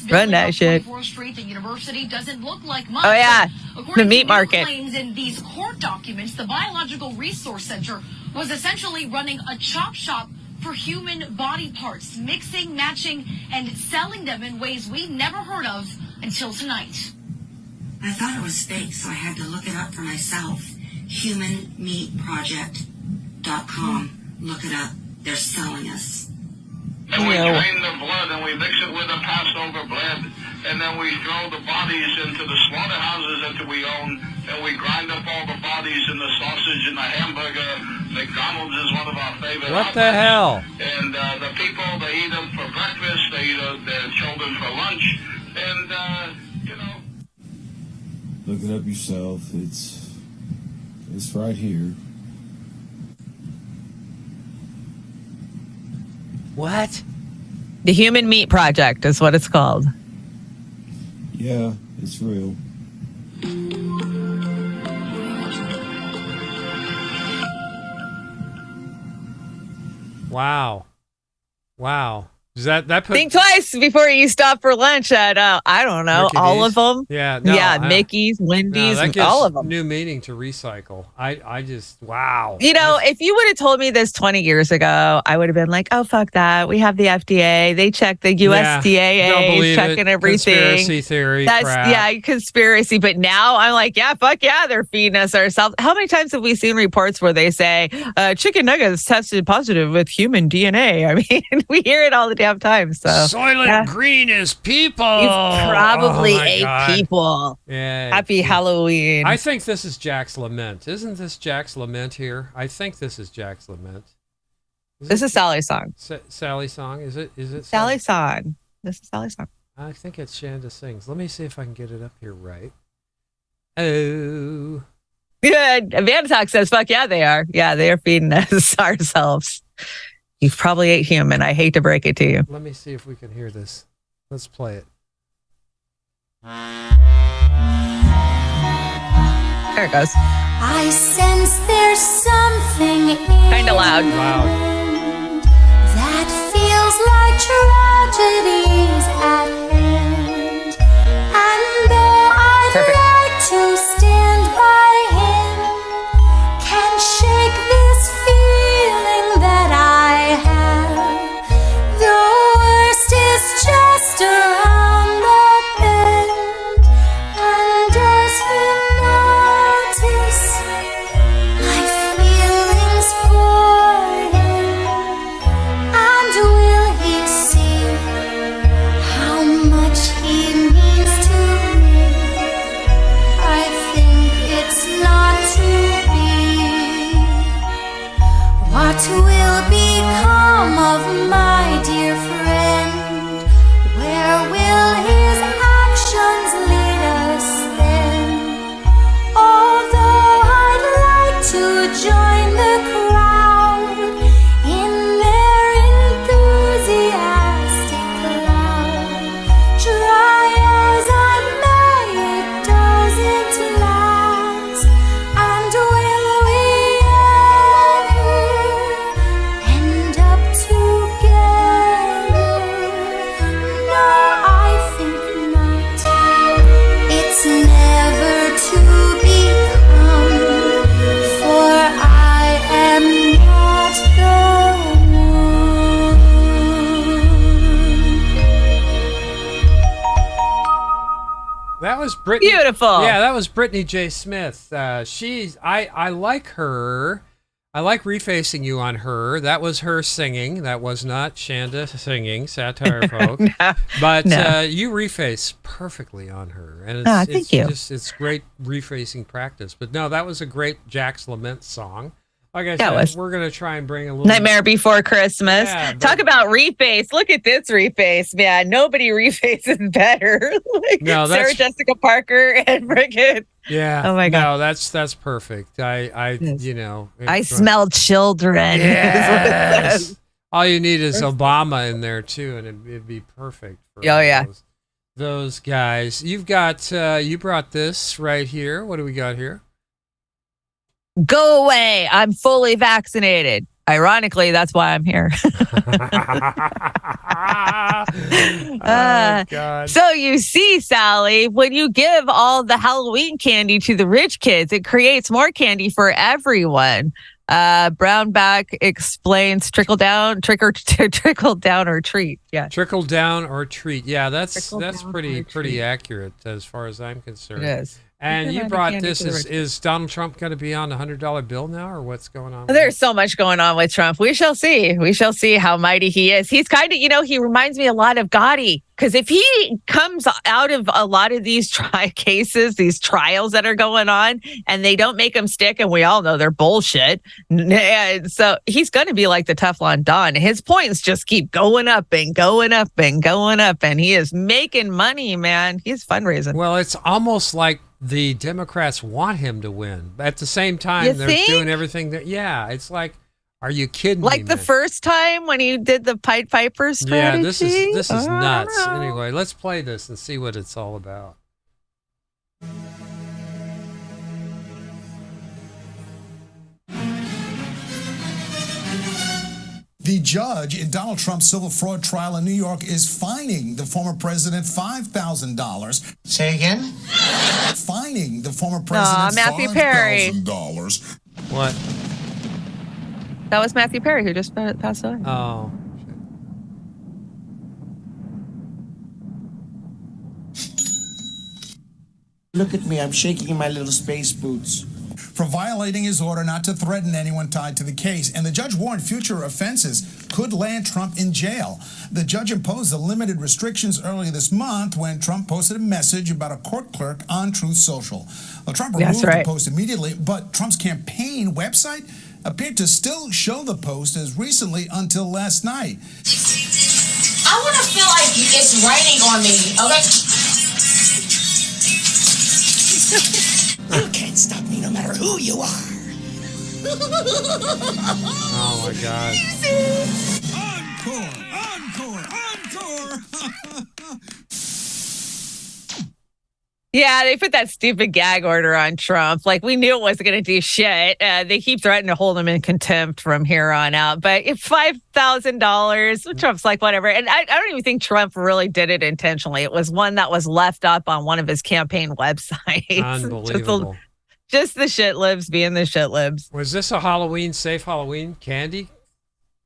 Run that shit. 24th Street, the university doesn't look like much. Oh yeah, according the meat to market. Claims in these court documents, the Biological Resource Center was essentially running a chop shop for human body parts, mixing, matching, and selling them in ways we never heard of until tonight. I thought it was fake, so I had to look it up for myself. HumanMeatProject.com. Look it up. They're selling us. And we drain the blood and we mix it with the Passover blood, and then we throw the bodies into the slaughterhouses that we own, and we grind up all the bodies in the sausage and the hamburger. McDonald's is one of our favorite. What the hell? And the people, they eat them for breakfast, they eat their children for lunch, and Look it up yourself. It's right here. What? The Human Meat Project is what it's called. Yeah, it's real. Wow. Does that put... Think twice before you stop for lunch at I don't know, Mickey all D's? of them. Yeah, Mickey's, Wendy's, that gives all of them. new meaning to recycle. I just wow. If you would have told me this 20 years ago, I would have been like, oh fuck that. We have the FDA. They check the USDA, checking everything. Conspiracy theory. Crap. Conspiracy. But now I'm like, yeah, fuck yeah, they're feeding us ourselves. How many times have we seen reports where they say chicken nuggets tested positive with human DNA? I mean, we hear it all the damn time. So Soylent Green is people. You probably ate people. Yeah. Happy Halloween. I think this is Jack's Lament. Isn't this Jack's Lament here? I think this is Jack's Lament. This is Sally's song. Sally's song? Is it Sally's song? This is Sally's song. I think it's Shanda Sings. Let me see if I can get it up here right. Oh. Good. Amanda Talk says, fuck yeah, they are. Yeah, they are feeding us ourselves. You probably ate human. I hate to break it to you. Let me see if we can hear this. Let's play it. There it goes. I sense there's something kind of loud. That feels like tragedies at hand. And though I'd like to stand That was Brittany. Beautiful. Yeah, that was Brittany J. Smith. I like her. I like refacing you on her. That was her singing. That was not Chanda singing, satire folk. But you reface perfectly on her. And thank you. It's great refacing practice. But no, that was a great Jack's Lament song. Like I said, we're going to try and bring a little... Nightmare Before Christmas. Yeah, Talk about reface. Look at this reface, man. Nobody refaces better. Sarah Jessica Parker and friggin'... Yeah. Oh, my God. No, that's perfect. I smell children. Yes. All you need is Obama in there, too, and it'd be perfect for those guys. You've got... you brought this right here. What do we got here? Go away. I'm fully vaccinated. Ironically, that's why I'm here. God. So you see, Sally, when you give all the Halloween candy to the rich kids, it creates more candy for everyone. Brownback explains trickle down or treat. Yeah. Trickle down or treat. Yeah, that's pretty accurate as far as I'm concerned. It is. And you brought this. Is Donald Trump going to be on the $100 bill now, or what's going on? There's so much going on with Trump. We shall see. We shall see how mighty he is. He's kind of, he reminds me a lot of Gotti. Because if he comes out of a lot of these cases, these trials that are going on, and they don't make him stick, and we all know they're bullshit. So he's going to be like the Teflon Don. His points just keep going up and going up and going up, and he is making money, man. He's fundraising. Well, it's almost like the Democrats want him to win. At the same time, they're doing everything that, it's like, are you kidding me? Like the first time when he did the Pied Piper strategy? Yeah, this is nuts. Anyway, let's play this and see what it's all about. The judge in Donald Trump's civil fraud trial in New York is fining the former president $5,000. Say again? Fining the former president Matthew Perry. $5,000. What? That was Matthew Perry who just passed away. Oh. Look at me, I'm shaking in my little space boots. For violating his order not to threaten anyone tied to the case. And the judge warned future offenses could land Trump in jail. The judge imposed the limited restrictions earlier this month when Trump posted a message about a court clerk on Truth Social. Well, Trump removed the post immediately, but Trump's campaign website appeared to still show the post as recently until last night. I want to feel like it's raining on me, You can't stop me no matter who you are. Oh my God. Encore. Yeah, they put that stupid gag order on Trump. Like, we knew it wasn't going to do shit. They keep threatening to hold him in contempt from here on out. But if $5,000, Trump's like, whatever. And I don't even think Trump really did it intentionally. It was one that was left up on one of his campaign websites. Unbelievable. Just the shit libs being the shit libs. Was this a safe Halloween candy?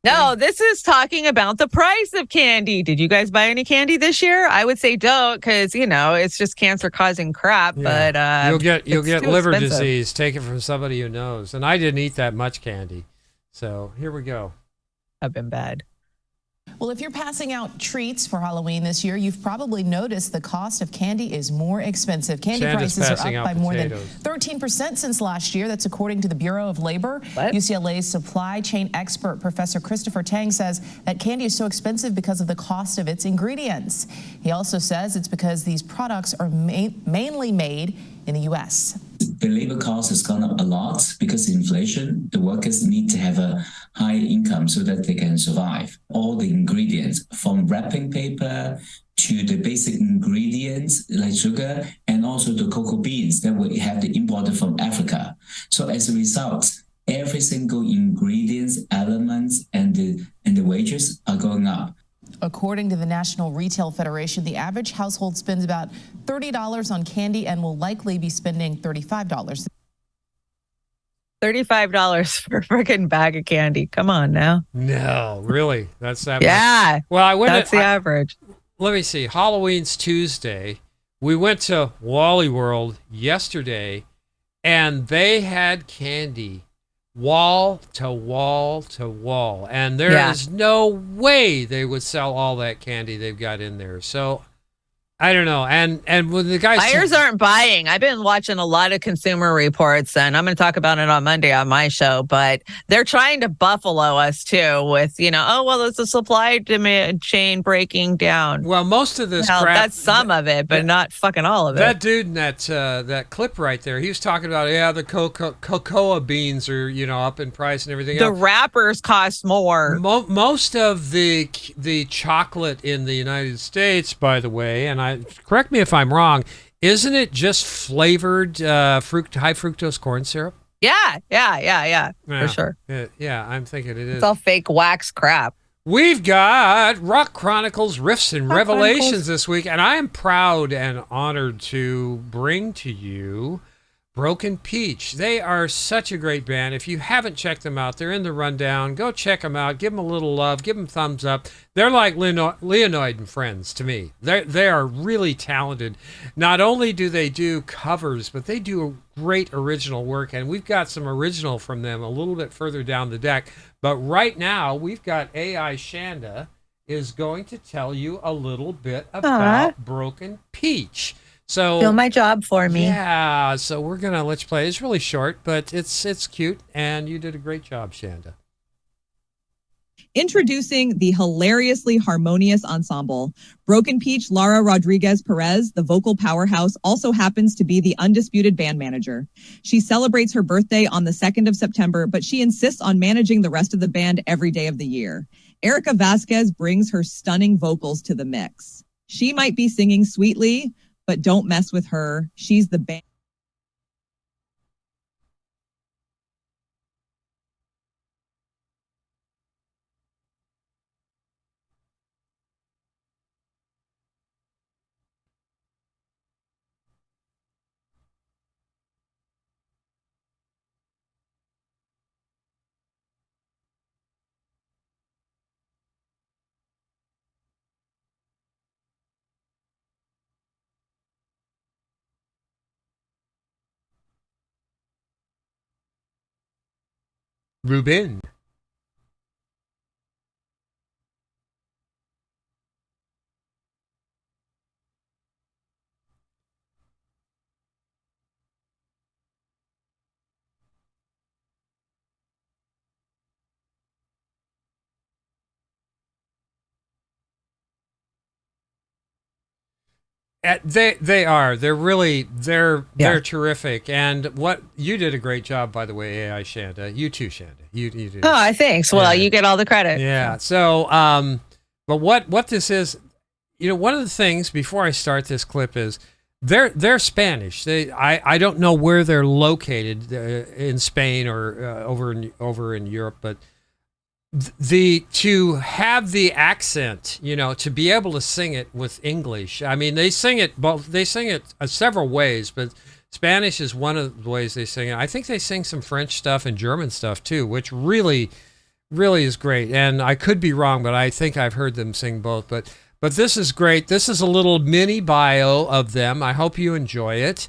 No, this is talking about the price of candy. Did you guys buy any candy this year? I would say don't, because it's just cancer-causing crap. Yeah. But you'll get liver expensive. disease. Take it from somebody who knows. And I didn't eat that much candy, so here we go. I've been bad. Well, if you're passing out treats for Halloween this year, you've probably noticed the cost of candy is more expensive. Candy prices are up by more than 13% since last year. That's according to the Bureau of Labor. UCLA's supply chain expert, Professor Christopher Tang, says that candy is so expensive because of the cost of its ingredients. He also says it's because these products are mainly made in the U.S. The labor cost has gone up a lot because of inflation. The workers need to have a high income so that they can survive. All the ingredients, from wrapping paper to the basic ingredients like sugar, and also the cocoa beans that we have imported from Africa. So as a result, every single ingredients, elements, and the wages are going up. According to the National Retail Federation, the average household spends about $30 on candy and will likely be spending $35. $35 for a freaking bag of candy. Come on now. No, really? That's that much? Yeah. Well, that's the average. Let me see. Halloween's Tuesday. We went to Wally World yesterday, and they had candy wall to wall to wall. And there is no way they would sell all that candy they've got in there. So I don't know. And when the guys buyers aren't buying. I've been watching a lot of Consumer Reports, and I'm going to talk about it on Monday on my show. But they're trying to buffalo us too with, oh, well, it's a supply demand chain breaking down. Well, most of this crap. That's some of it, but not fucking all of it. That dude in that clip right there, he was talking about the cocoa beans are up in price and everything. The wrappers cost more. Most of the chocolate in the United States, by the way, and correct me if I'm wrong, isn't it just flavored high fructose corn syrup? Yeah, for sure. Yeah, I'm thinking it is. It's all fake wax crap. We've got Rock Chronicles, Riffs, and Revelations this week, and I am proud and honored to bring to you Broken Peach. They are such a great band. If you haven't checked them out, they're in the rundown. Go check them out. Give them a little love. Give them thumbs up. They're like Leonid and Friends to me. They are really talented. Not only do they do covers, but they do great original work. And we've got some original from them a little bit further down the deck. But right now, we've got AI Chanda is going to tell you a little bit about Broken Peach. So do my job for me. Yeah, so we're gonna let's play. It's really short, but it's cute, and you did a great job, Chanda. Introducing the hilariously harmonious ensemble. Broken Peach Lara Rodriguez Perez, the vocal powerhouse, also happens to be the undisputed band manager. She celebrates her birthday on the 2nd of September, but she insists on managing the rest of the band every day of the year. Erica Vasquez brings her stunning vocals to the mix. She might be singing sweetly, but don't mess with her. She's the band. Ruben. They're terrific. And what you did a great job, by the way, AI Chanda. You too, Chanda. You did. Oh, thanks. Well, you get all the credit. Yeah. So, but what this is, one of the things before I start this clip is they're Spanish. I don't know where they're located in Spain or over in Europe, but to have the accent, to be able to sing it with English. I mean, they sing it several ways, but Spanish is one of the ways they sing it. I think they sing some French stuff and German stuff too, which really, really is great. And I could be wrong, but I think I've heard them sing both. But this is great. This is a little mini bio of them. I hope you enjoy it.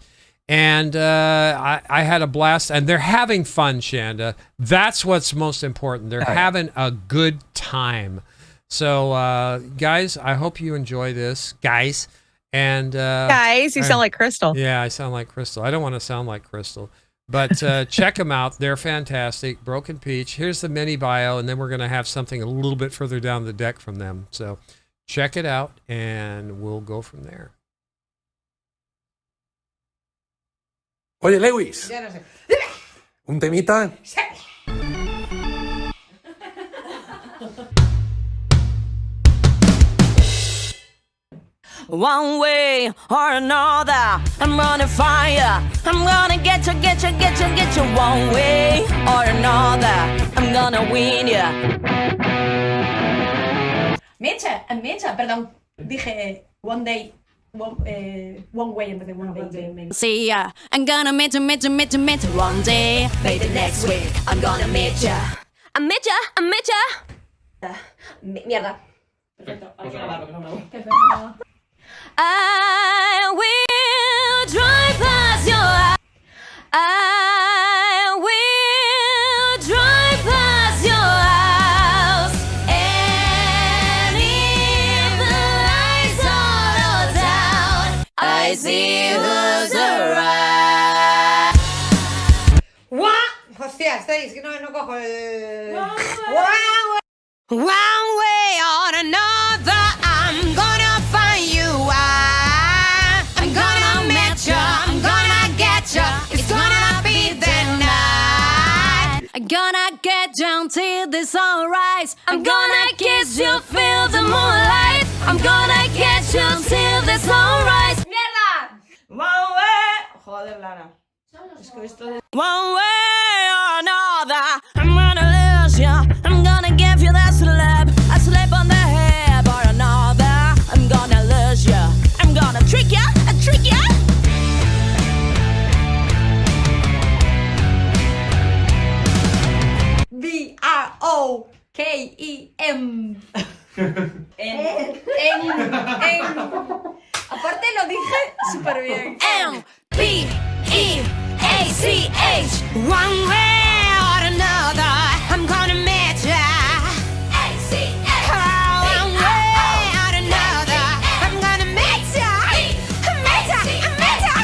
And I had a blast, and they're having fun, Chanda. That's what's most important. They're having a good time. So, guys, I hope you enjoy this, guys. And guys, you sound like Crystal. Yeah, I sound like Crystal. I don't want to sound like Crystal, but check them out. They're fantastic. Broken Peach. Here's the mini bio, and then we're going to have something a little bit further down the deck from them. So, check it out, and we'll go from there. Oye, Lewis, un temita. One way or another, I'm gonna fire. I'm gonna get you. One way or another, I'm gonna win ya. Mecha, perdón, dije one day. One way en vez de one day. See ya, I'm gonna meet you one day. Maybe next week, I'm gonna meet ya. I met ya. Mierda. I will. see who's around. ¡Guau! Hostia, es que no cojo el... One way or another, I'm gonna find you. I'm gonna meet you, I'm gonna get you. It's gonna be the night. I'm gonna get down till the sunrise. I'm gonna kiss you, feel the moonlight. I'm gonna get you till the sunrise. ¡Mierda! One way... Joder, Lara. Es que esto de... One way or another, I'm gonna lose you. I'm gonna give you that slap, a slap on the head or another. I'm gonna lose you. I'm gonna trick ya, trick ya. B-R-O-K-E-M. Aparte lo dije súper bien. M-P-E-A-C-H. One way or another, I'm gonna meet ya. One way or another, I'm gonna meet ya. Meet ya, meet ya.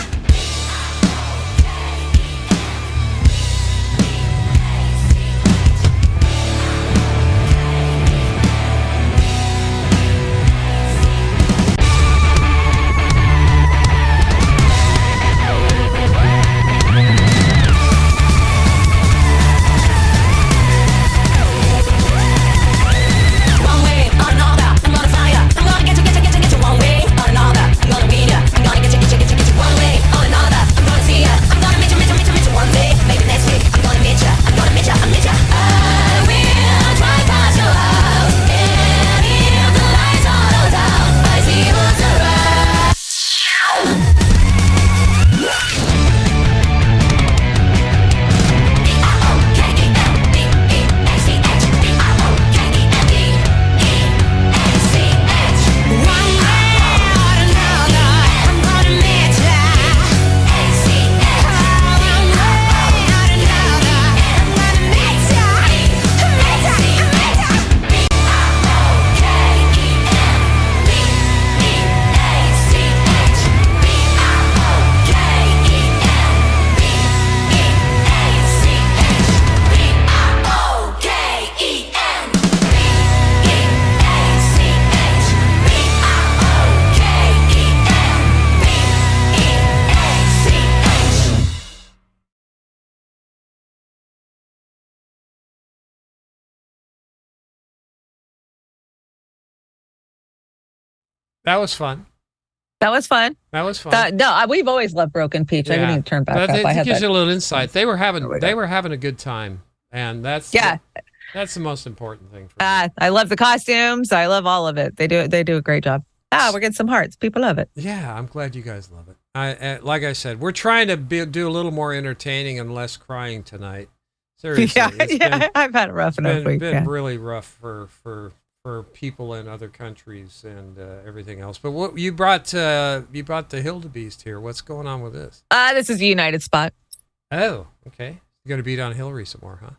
That was fun. That was fun. That was fun. We've always loved Broken Peach. I didn't even turn back up. That gives you a little insight. They were having a good time, and that's the most important thing for me. I love the costumes. I love all of it. They do a great job. We're getting some hearts. People love it. Yeah, I'm glad you guys love it. Like I said, we're trying to do a little more entertaining and less crying tonight. Seriously, I've had a rough enough week. It's been really rough for people in other countries and everything else. But what you brought the Hildebeest here. What's going on with this? This is a United spot. Oh, okay. You got to beat on Hillary some more, huh?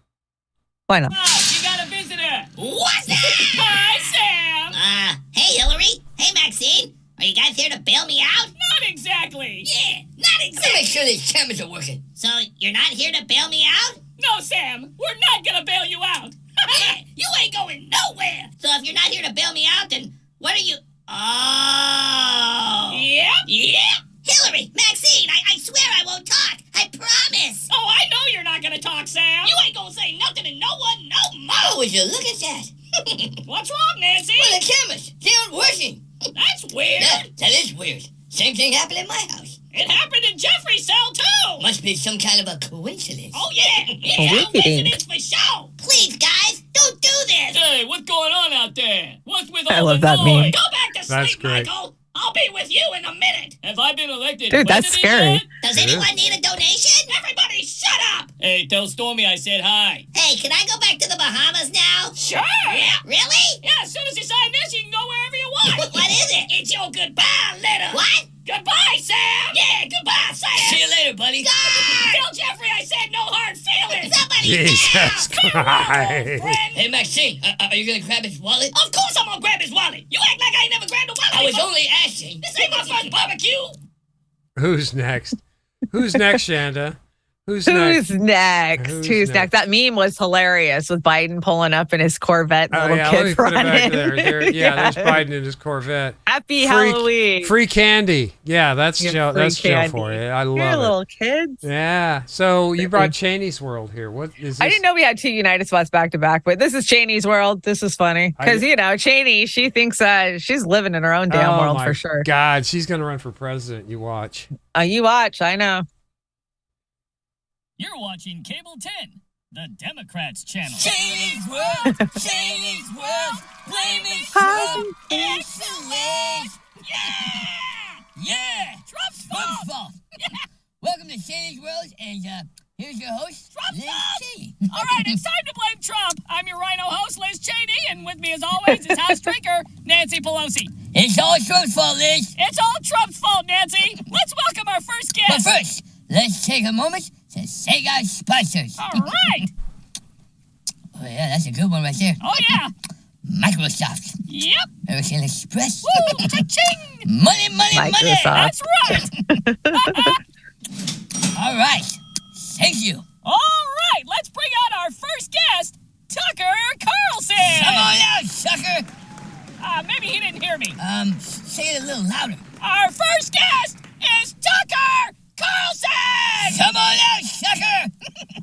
Why not? You got a visitor. What's that? Hi, Sam. Hey, Hillary. Hey, Maxine. Are you guys here to bail me out? Not exactly. Yeah, not exactly. Let me make sure these cameras are working. So, you're not here to bail me out? No, Sam. We're not gonna bail you out. Yeah, you ain't going nowhere. So if you're not here to bail me out, then what are you... Oh. Yep. Yeah. Hillary, Maxine, I swear I won't talk. I promise. Oh, I know you're not gonna talk, Sam. You ain't gonna say nothing to no one no more. Would you look at that? What's wrong, Nancy? Well, the cameras, they aren't working. That's weird. Yeah, that is weird. Same thing happened in my house. It happened in Jeffrey's cell, too. Must be some kind of a coincidence. Oh, yeah. It's a coincidence for sure. Please, guys, don't do this. Hey, what's going on out there? What's with all I love the that noise? meme. Go back to That's sleep, great. Michael. I'll be with you in a minute. Have I been elected? Dude, that's president scary. yet? Does anyone need a donation? Everybody shut up. Hey, tell Stormy I said hi. Hey, can I go back to the Bahamas now? Sure. Yeah. Really? Yeah, as soon as you sign this, you can go wherever you want. What is it? It's your goodbye letter. What? Goodbye, Sam. Yeah, goodbye, Sam. See you later, buddy. Tell Jeffrey I said no hard feelings. Somebody Jesus Christ. Hey, Maxine, are you going to grab his wallet? Of course I'm gonna grab his wallet. You act like I ain't never grabbed a wallet. I was before. only asking. This ain't my first barbecue. Who's next? Who's next, Chanda? Who's next? Who's next? That meme was hilarious with Biden pulling up in his Corvette and little kids put running. it back there. There's Biden in his Corvette. Happy Halloween. Free candy. Yeah, that's Joe. That's Joe for you. I love it. Little kids. Yeah. So you brought Cheney's World here. What is this? I didn't know we had two United spots back to back, but this is Cheney's World. This is funny because Cheney, she thinks she's living in her own damn world for sure. God, she's gonna run for president. You watch. You watch. I know. You're watching Cable 10, the Democrats channel. Cheney's World, Cheney's World, blame it Trump, excellence. Yeah, Trump's fault. Welcome to Cheney's World, and here's your host, Liz Cheney. All right, it's time to blame Trump. I'm your Rhino host, Liz Cheney, and with me as always is House Drinker, Nancy Pelosi. It's all Trump's fault, Liz. It's all Trump's fault, Nancy. Let's welcome our first guest. But first, let's take a moment to thank our sponsors. All right. Oh, yeah, that's a good one right there. Oh, yeah. Microsoft. Yep. American Express. Woo, cha-ching. Money. Microsoft. That's right. All right. Thank you. All right, let's bring out our first guest, Tucker Carlson. Come on out, sucker. Maybe he didn't hear me. Say it a little louder. Our first guest is Tucker Carlson! Come on out, sucker!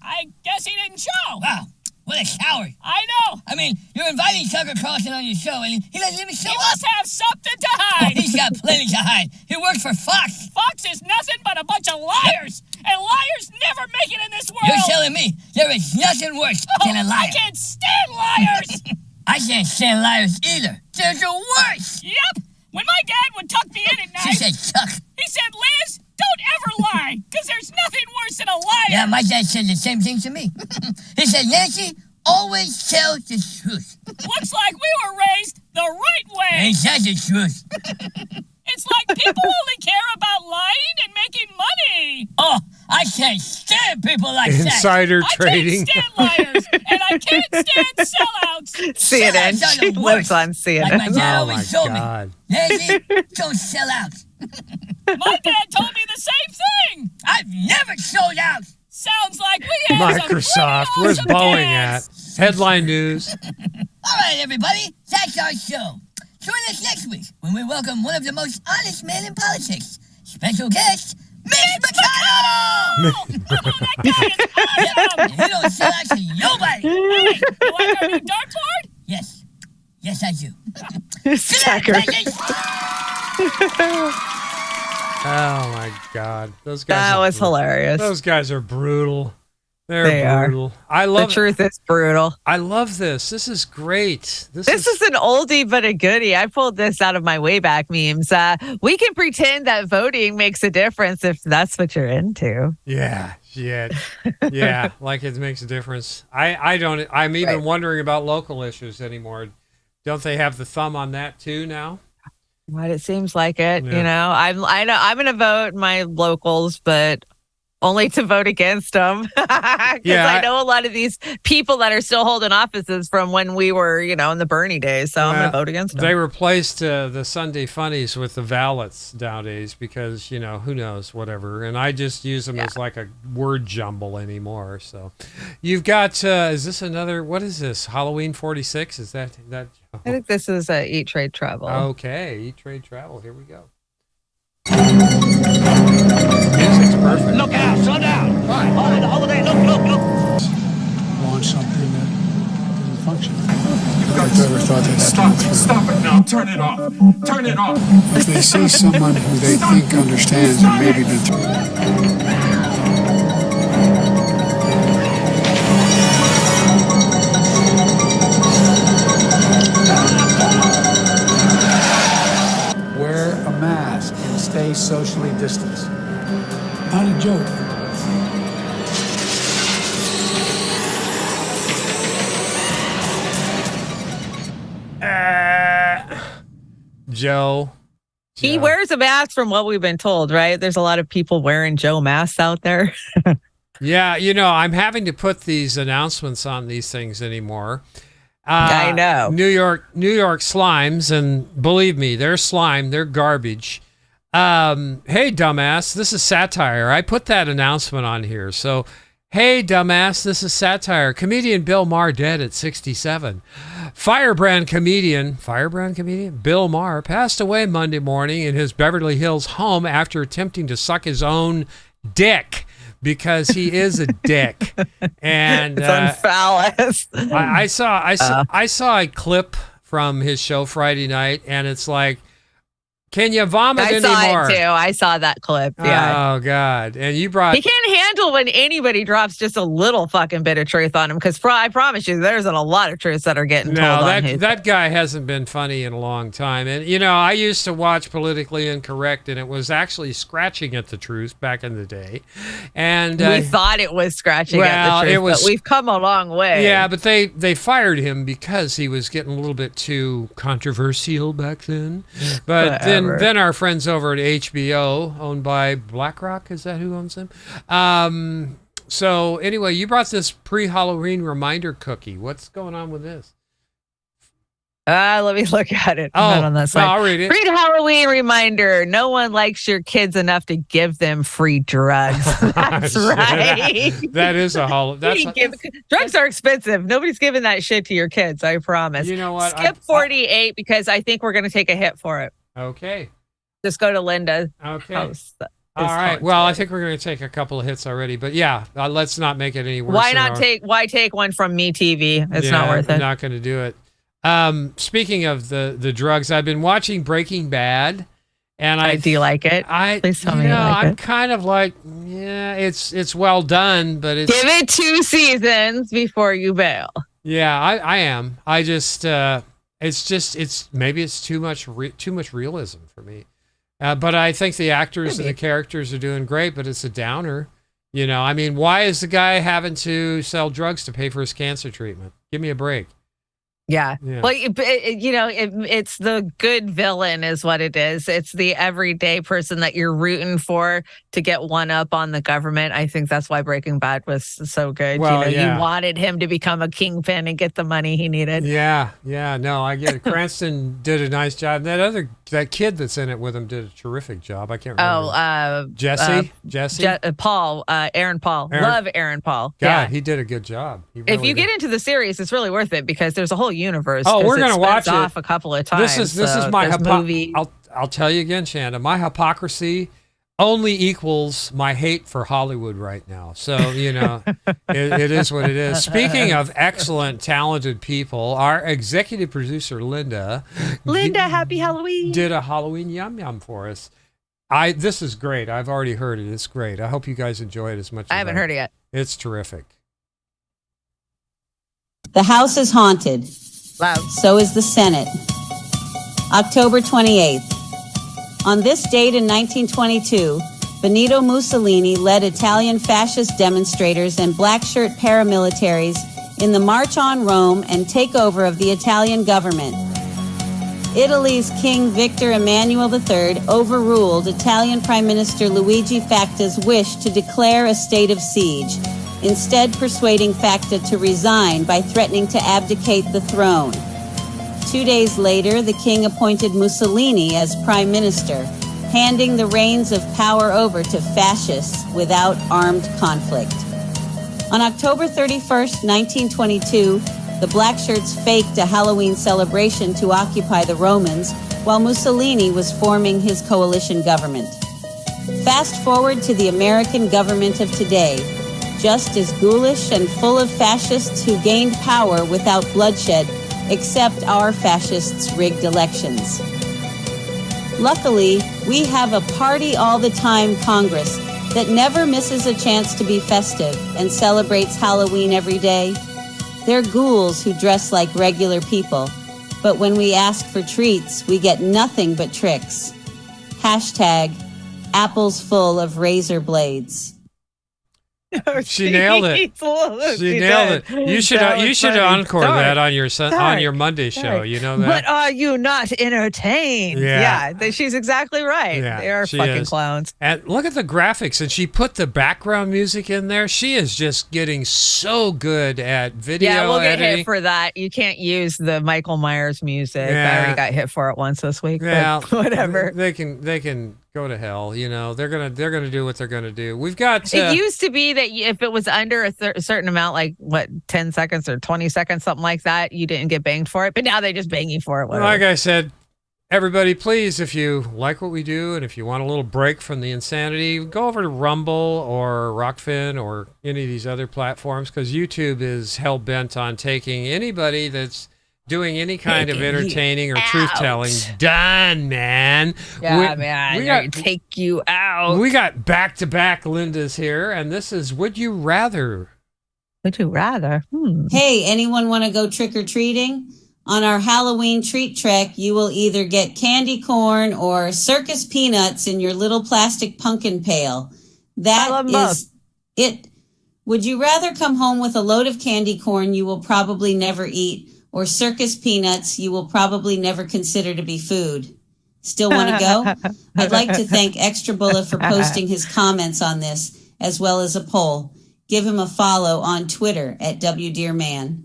I guess he didn't show. Wow, what a coward. I know. I mean, you're inviting Tucker Carlson on your show, and he doesn't even show up. He must have something to hide. He's got plenty to hide. He works for Fox. Fox is nothing but a bunch of liars, and liars never make it in this world. You're telling me there is nothing worse than a liar. I can't stand liars. I can't stand liars either. They're the worst. Yep. When my dad would tuck me in at night, She said, Chuck. He said, Liz, don't ever lie, because there's nothing worse than a liar. Yeah, my dad said the same thing to me. He said, Nancy, always tell the truth. Looks like we were raised the right way. Ain't that the truth? It's like people only care about lying and making money. Oh, I can't stand people like Insider that. trading. I can't stand liars, and I can't stand sellouts. CNN. Sellouts are She the lives worst. on CNN. Like my dad Oh, always my told God. me, Nancy, don't sell out. My dad told me the same thing. I've never sold out. Sounds like we have Microsoft. some Where's pretty awesome Boeing guests. at? Headline news. All right, everybody, that's our show. Join us next week when we welcome one of the most honest men in politics. Special guest, Mitch McConnell! That guy is awesome. He don't sell out to nobody. Hey, you like our new dartboard? Yes. Yes, I do. Tucker. Oh my God, those guys. That are was brutal. hilarious. Those guys are brutal. They They're brutal. I love the truth is brutal. I love this. This is great. This is an oldie but a goodie. I pulled this out of my Wayback memes. We can pretend that voting makes a difference if that's what you're into. Yeah. Yeah. Like it makes a difference. I don't. I'm even wondering about local issues anymore. Don't they have the thumb on that too now? Right, it seems like it. Yeah. You know, I'm going to vote my locals, but only to vote against them. Because I know a lot of these people that are still holding offices from when we were, in the Bernie days. So I'm going to vote against them. They replaced the Sunday funnies with the valets nowadays because, who knows, whatever. And I just use them as like a word jumble anymore. So you've got, is this another, what is this? Halloween 46? Is that? I think this is Eat, Trade, Travel. Okay. Eat, Trade, Travel. Here we go. Music's perfect. Look out, slow down. Why? Over there, look. Want something that doesn't function. I've never thought that. Stop it now. Turn it off. Turn it off. If they see someone who they think understands and maybe been through. Wear a mask and stay socially distanced. Not a joke. Joe. He wears a mask from what we've been told, right? There's a lot of people wearing Joe masks out there. Yeah, I'm having to put these announcements on these things anymore. I know. New York slimes, and believe me, they're slime, they're garbage. Hey, dumbass, this is Satire. I put that announcement on here. So, hey, dumbass, this is Satire. Comedian Bill Maher dead at 67. Firebrand comedian Bill Maher passed away Monday morning in his Beverly Hills home after attempting to suck his own dick. Because he is a dick, and it's on phallus. I saw a clip from his show Friday night, and it's like, can you vomit anymore? I saw it too. I saw that clip. Yeah. Oh God! And you brought. He can't handle when anybody drops just a little fucking bit of truth on him. Because I promise you, there's a lot of truths that are getting told on his. That guy hasn't been funny in a long time. And you know, I used to watch Politically Incorrect, and it was actually scratching at the truth back in the day. And we thought it was scratching at the truth, but we've come a long way. Yeah, but they fired him because he was getting a little bit too controversial back then. But then our friends over at HBO, owned by BlackRock, is that who owns them? So anyway, you brought this pre-Halloween reminder cookie. What's going on with this? Let me look at it. On that side. I'll read it. Pre-Halloween reminder. No one likes your kids enough to give them free drugs. That's right. That is a drugs are expensive. Nobody's giving that shit to your kids, I promise. You know what? Skip 48 because I think we're going to take a hit for it. Okay. Just go to Linda. Okay. House. All right. Well, I think we're going to take a couple of hits already, but yeah, let's not make it any worse. Why take one from Me TV? It's not worth it. I'm not going to do it. Speaking of the drugs, I've been watching Breaking Bad, and do you like it? Please tell me you like I'm kind of like, yeah, it's well done, but it's give it 2 seasons before you bail. Yeah, I am. I just maybe it's too much realism for me. But I think the actors and the characters are doing great, but it's a downer. You know, I mean, why is the guy having to sell drugs to pay for his cancer treatment? Give me a break. Yeah. Well, it's the good villain is what it is. It's the everyday person that you're rooting for to get one up on the government. I think that's why Breaking Bad was so good. Well, you wanted him to become a kingpin and get the money he needed. Yeah. No, I get it. Cranston did a nice job. That kid that's in it with him did a terrific job. I can't remember. Jesse? Paul, Aaron Paul. Love Aaron Paul. God, he did a good job. If you get into the series, it's really worth it because there's a whole universe. Oh, we're going to watch it off a couple of times. This is my movie. I'll tell you again, Chanda. My hypocrisy only equals my hate for Hollywood right now. So, you know, it is what it is. Speaking of excellent, talented people, our executive producer, Linda, happy Halloween. Did a Halloween yum yum for us. This is great. I've already heard it. It's great. I hope you guys enjoy it as much as I haven't heard it yet. It's terrific. The House is haunted. Loud. So is the Senate. October 28th. On this date in 1922, Benito Mussolini led Italian fascist demonstrators and black shirt paramilitaries in the March on Rome and takeover of the Italian government. Italy's King Victor Emmanuel III overruled Italian Prime Minister Luigi Facta's wish to declare a state of siege, instead persuading Facta to resign by threatening to abdicate the throne. 2 days later, the king appointed Mussolini as prime minister, handing the reins of power over to fascists without armed conflict. On October 31st, 1922, the black shirts faked a Halloween celebration to occupy the Romans, while Mussolini was forming his coalition government. Fast forward to the American government of today, just as ghoulish and full of fascists who gained power without bloodshed, except our fascists' rigged elections. Luckily, we have a party all the time Congress that never misses a chance to be festive and celebrates Halloween every day. They're ghouls who dress like regular people, but when we ask for treats, we get nothing but tricks. Hashtag apples full of razor blades. She nailed it. She nailed it. You should encore that on your Monday show. You know that. But are you not entertained? Yeah, she's exactly right. Yeah, they are fucking clowns. And look at the graphics, and she put the background music in there. She is just getting so good at video editing. Yeah, we'll get hit for that. You can't use the Michael Myers music. I already got hit for it once this week. Yeah, but whatever. They can go to hell. You know, they're gonna do what they're gonna do. We've got. It used to be that if it was under a certain amount, like 10 seconds or 20 seconds, something like that, you didn't get banged for it. But now they just bang you for it. Whatever. Like I said, everybody, please, if you like what we do and if you want a little break from the insanity, go over to Rumble or Rockfin or any of these other platforms, because YouTube is hell bent on taking anybody that's doing any kind of entertaining or truth-telling done, man. Yeah, man. We got to take you out. We got back-to-back Lindas here, and this is Would You Rather. Would you rather? Hey, anyone want to go trick-or-treating? On our Halloween treat trek, you will either get candy corn or circus peanuts in your little plastic pumpkin pail. That is it. Would you rather come home with a load of candy corn you will probably never eat, or circus peanuts you will probably never consider to be food? Still want to go? I'd like to thank Extra Bullet for posting his comments on this, as well as a poll. Give him a follow on Twitter at WDearMan.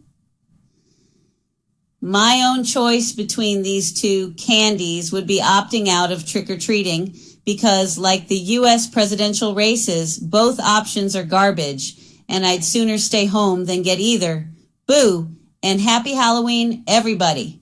My own choice between these two candies would be opting out of trick-or-treating because, like the U.S. presidential races, both options are garbage, and I'd sooner stay home than get either. Boo! And happy Halloween, everybody.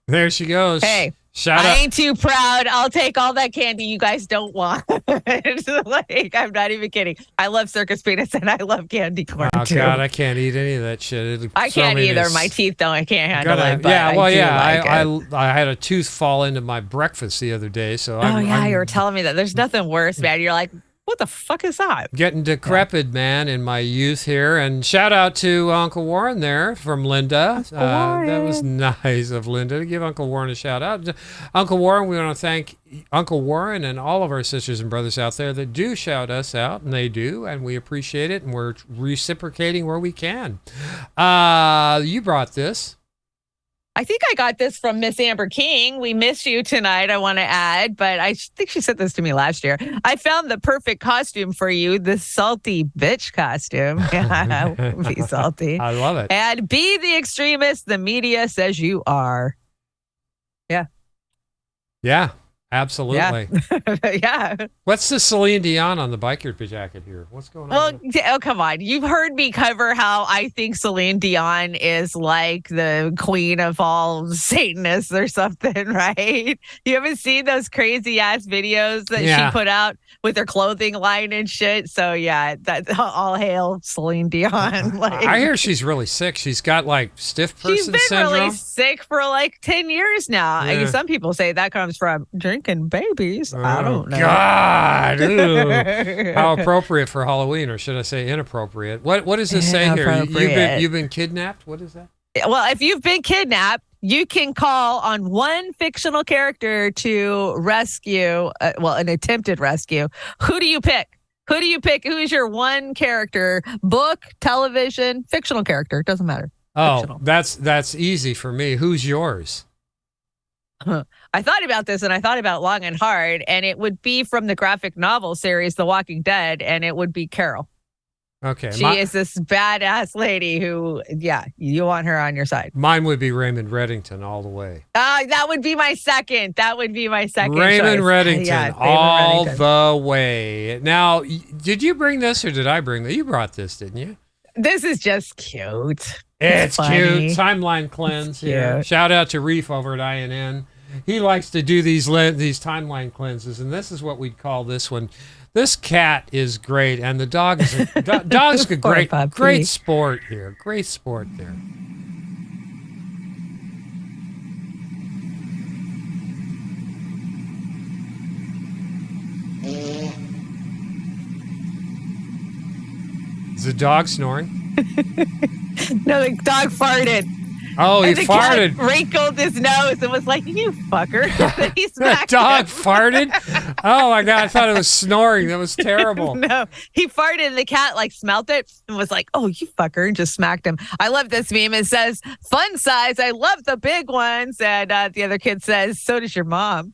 There she goes. Hey, shout I out. ain't too proud. I'll take all that candy you guys don't want. It's like, I'm not even kidding. I love circus peanuts and I love candy corn Oh too. God, I can't eat any of that shit. I can't either. My teeth don't. I can't handle it. But I had a tooth fall into my breakfast the other day, so you were telling me that. There's nothing worse, man. You're like, what the fuck is that? Getting decrepit, man, in my youth here. And shout out to Uncle Warren there from Linda. That was nice of Linda to give Uncle Warren a shout out. Uncle Warren, we want to thank Uncle Warren and all of our sisters and brothers out there that do shout us out, and they do, and we appreciate it, and we're reciprocating where we can. You brought this. I think I got this from Miss Amber King. We miss you tonight, I want to add, but I think she sent this to me last year. I found the perfect costume for you, the salty bitch costume. Be salty. I love it. And be the extremist the media says you are. Yeah. Yeah, absolutely. Yeah. What's the Celine Dion on the biker jacket here? What's going on? Well, come on. You've heard me cover how I think Celine Dion is like the queen of all Satanists or something, right? You haven't seen those crazy ass videos that she put out with her clothing line and shit. So yeah, that all hail Celine Dion. Like, I hear she's really sick. She's got like stiff person syndrome. She's been really sick for like 10 years now. Yeah. Some people say that comes from drinking babies. I don't know. God. Ooh. How appropriate for Halloween, or should I say inappropriate? What does this say here? You've been kidnapped? What is that? Well, if you've been kidnapped, you can call on one fictional character to rescue, an attempted rescue. Who do you pick? Who do you pick? Who is your one character? Book, television, fictional character. Doesn't matter. Oh, Fictional. that's easy for me. Who's yours? I thought about this and I thought about long and hard, and it would be from the graphic novel series, The Walking Dead, and it would be Carol. Okay. She is this badass lady who, you want her on your side. Mine would be Raymond Reddington all the way. That would be my second. Raymond choice. Reddington all the way. Now, did you bring this or did I bring this? You brought this, didn't you? This is just cute. It's funny. cute. Timeline cleanse here. Shout out to Reef over at INN. He likes to do these timeline cleanses, and this is what we'd call this one. This cat is great, and the dog is dog's a great sport here. Great sport there. Is the dog snoring? No, the dog farted. Oh, he and the farted. Cat wrinkled his nose and was like, "You fucker!" He The dog farted. Oh my God! I thought it was snoring. That was terrible. No, he farted, and the cat like smelt it and was like, "Oh, you fucker!" and just smacked him. I love this meme. It says, "Fun size. I love the big ones," and the other kid says, "So does your mom."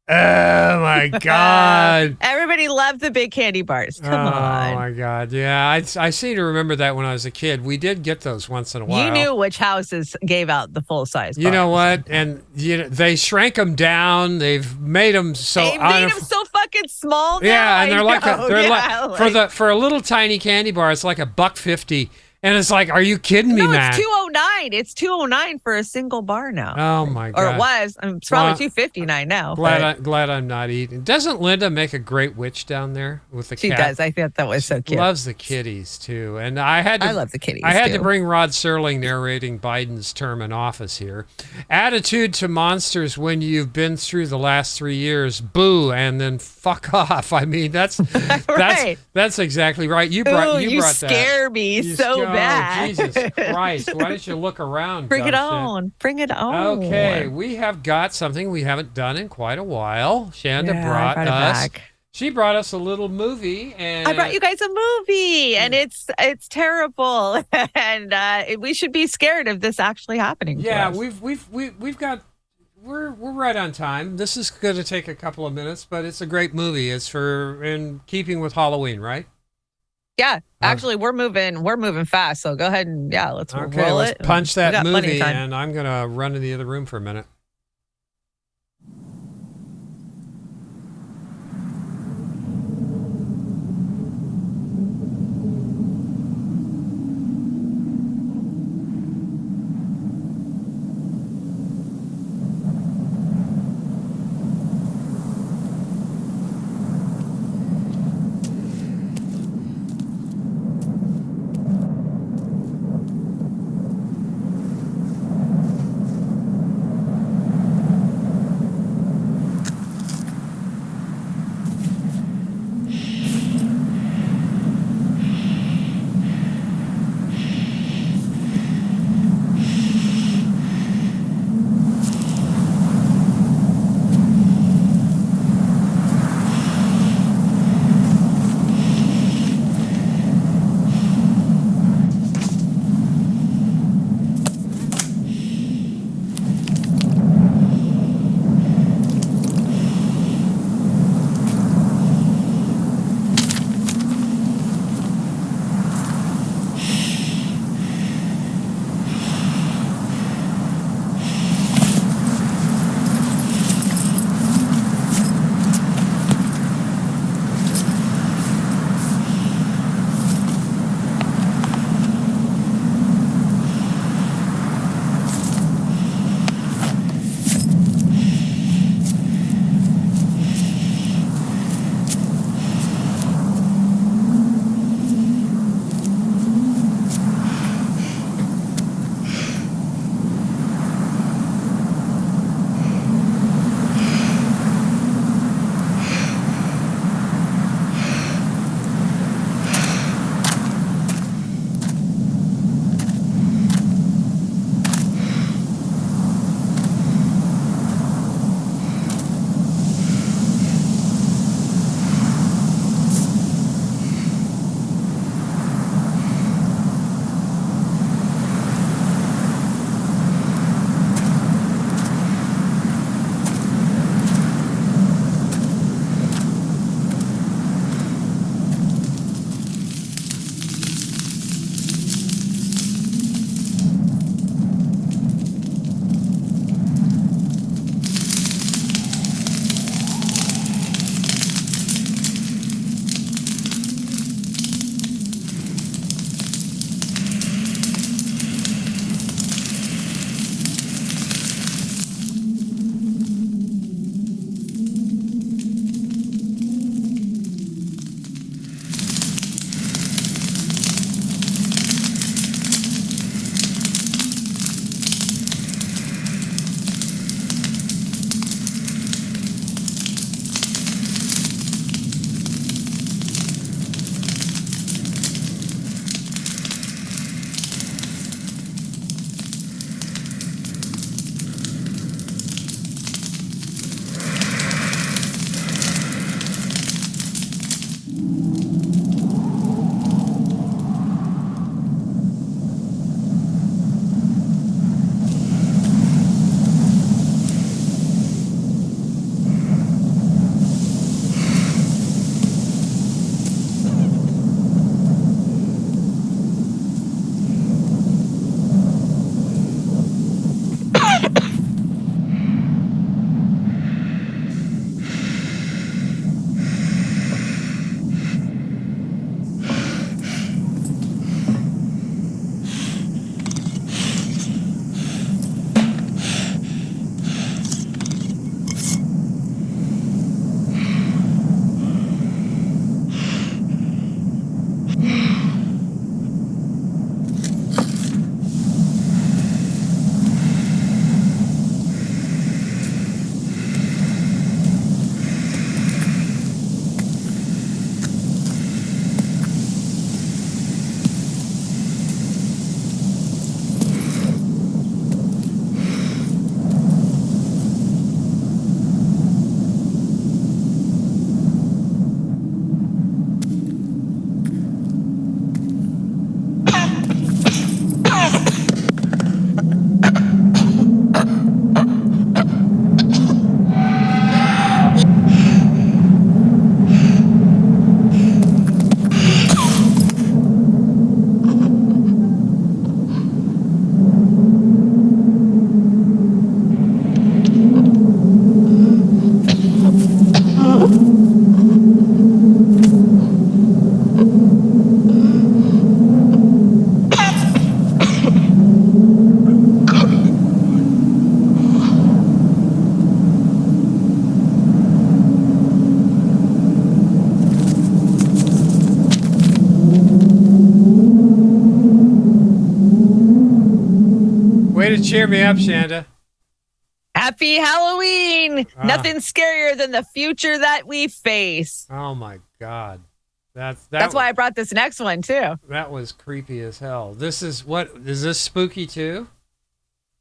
Oh my God! Everybody loved the big candy bars. Come on. Oh my God! Yeah, I seem to remember that when I was a kid. We did get those once in a while. You knew which houses gave out the full size. You know what? And they shrank them down. They've made them so. They made them so fucking small now. Yeah, and they're like for a little tiny candy bar, it's like $1.50. And it's like, are you kidding me, man? It's $2.09. It's $2.09 for a single bar now. Oh my god! Or it was. It's probably $2.59 now. Glad I'm not eating. Doesn't Linda make a great witch down there with the cat? She does. I thought that was so cute. Loves the kitties too. And I love the kitties. I had to bring Rod Serling narrating Biden's term in office here. Attitude to monsters when you've been through the last 3 years. Boo, and then fuck off. I mean, that's right. That's exactly right. You brought you that. Scare me so bad. Jesus Christ. Why don't you look around? Bring it on. Bring it on. Okay, we have got something we haven't done in quite a while. Shanda brought us. She brought us a little movie, and I brought you guys a movie, and it's terrible, and we should be scared of this actually happening. Yeah, to us. we've got. We're right on time. This is going to take a couple of minutes, but it's a great movie. It's in keeping with Halloween, right? Yeah, actually, we're moving fast. So go ahead and let's roll let's it. Punch that movie, and I'm gonna run to the other room for a minute. cheer me up, Chanda. Happy Halloween. Nothing scarier than the future that we face. Oh, my God. That's why I brought this next one, too. That was creepy as hell. This is this spooky, too?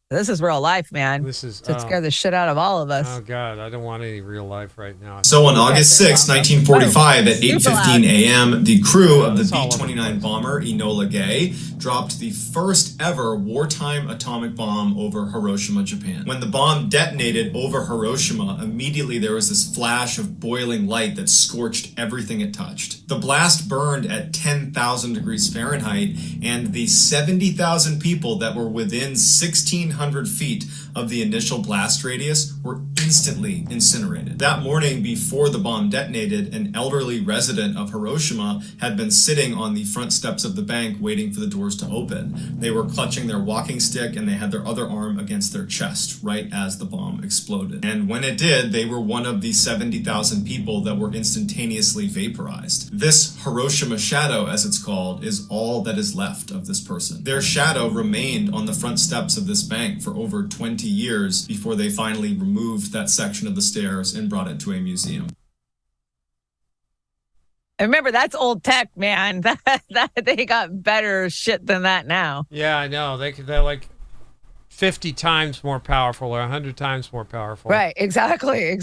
This is real life, man. This is should scare the shit out of all of us. Oh, God. I don't want any real life right now. So on August 6, 1945 at 8:15 a.m., the crew of the B-29 bomber Enola Gay dropped the first ever wartime atomic bomb over Hiroshima, Japan. When the bomb detonated over Hiroshima, immediately there was this flash of boiling light that scorched everything it touched. The blast burned at 10,000 degrees Fahrenheit, and the 70,000 people that were within 1,600 feet of the initial blast radius were instantly incinerated. That morning before the bomb detonated, an elderly resident of Hiroshima had been sitting on the front steps of the bank waiting for the doors to open. They were clutching their walking stick and they had their other arm against their chest right as the bomb exploded. And when it did, they were one of the 70,000 people that were instantaneously vaporized. This Hiroshima shadow, as it's called, is all that is left of this person. Their shadow remained on the front steps of this bank for over 20 years before they finally removed that section of the stairs and brought it to a museum. And remember, that's old tech, man. They got better shit than that now. Yeah, I know. They're like 50 times more powerful or 100 times more powerful. Right, exactly.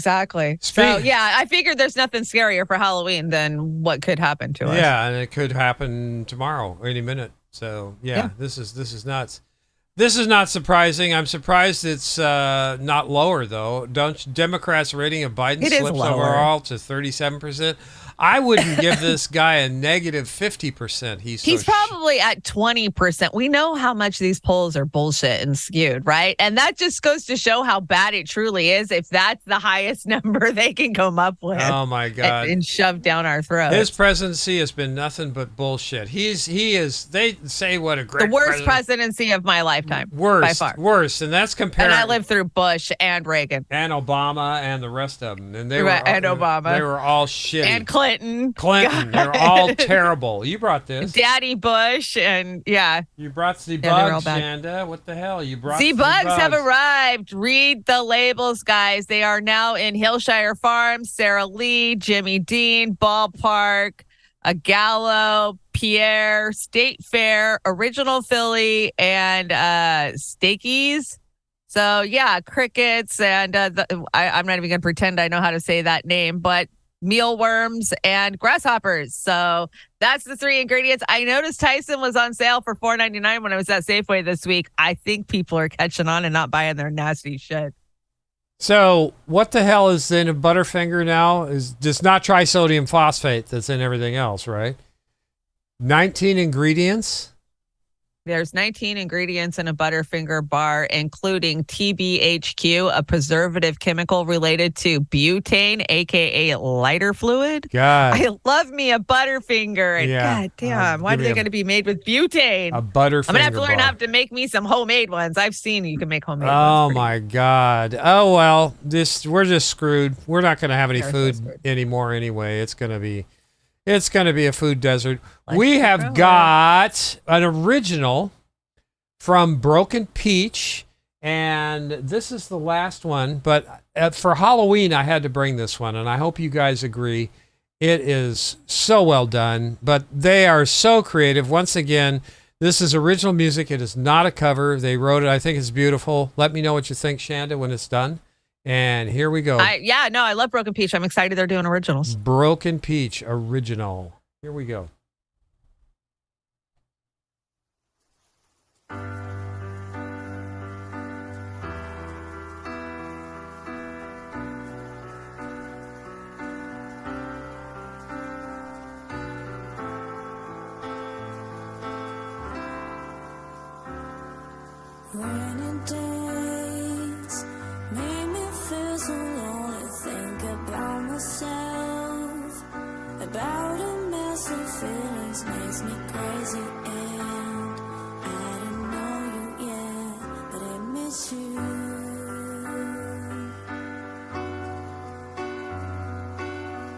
So, yeah, I figured there's nothing scarier for Halloween than what could happen to us. Yeah, and it could happen tomorrow or any minute. So, yeah. This is nuts. This is not surprising. I'm surprised it's not lower, though. Democrats' rating of Biden slips overall to 37%. I wouldn't give this guy a negative 50%. He's probably at 20%. We know how much these polls are bullshit and skewed, right? And that just goes to show how bad it truly is if that's the highest number they can come up with. Oh, my God. And shove down our throats. His presidency has been nothing but bullshit. He is, they say what a great the worst presidency of my lifetime. Worst. By far. Worst. And that's compared. And I lived through Bush and Reagan. And Obama and the rest of them. And they Obama. They were all shitty. And Clinton. They're all terrible. You brought this. Daddy Bush and You brought the bugs, Chanda. What the hell? You brought the bugs have arrived. Read the labels, guys. They are now in Hillshire Farms, Sarah Lee, Jimmy Dean, Ballpark, Gallo, Pierre, State Fair, Original Philly, and Steakies. So crickets and I'm not even gonna pretend I know how to say that name, but mealworms and grasshoppers. So that's the 3 ingredients. I noticed Tyson was on sale for $4.99 when I was at Safeway this week. I think people are catching on and not buying their nasty shit. So what the hell is in a Butterfinger now? Is just not trisodium phosphate that's in everything else, right? 19 ingredients. There's 19 ingredients in a Butterfinger bar, including TBHQ, a preservative chemical related to butane, aka lighter fluid. God, I love me a Butterfinger. And God damn, why are they going to be made with butane? A Butterfinger. I'm gonna have to learn how to make me some homemade ones. I've seen you can make homemade ones. Oh my God. Oh well, we're just screwed. We're not going to have any food anymore anyway. It's going to be a food desert. We have got an original from Broken Peach, and this is the last one. But for Halloween, I had to bring this one, and I hope you guys agree. It is so well done, but they are so creative. Once again, this is original music. It is not a cover. They wrote it. I think it's beautiful. Let me know what you think, Chanda, when it's done. And here we go. I love Broken Peach. I'm excited they're doing originals. Broken Peach original. Here we go. Rainy days made me feel so lonely. Think about myself, about a mess of feelings makes me crazy, and I don't know you yet, but I miss you.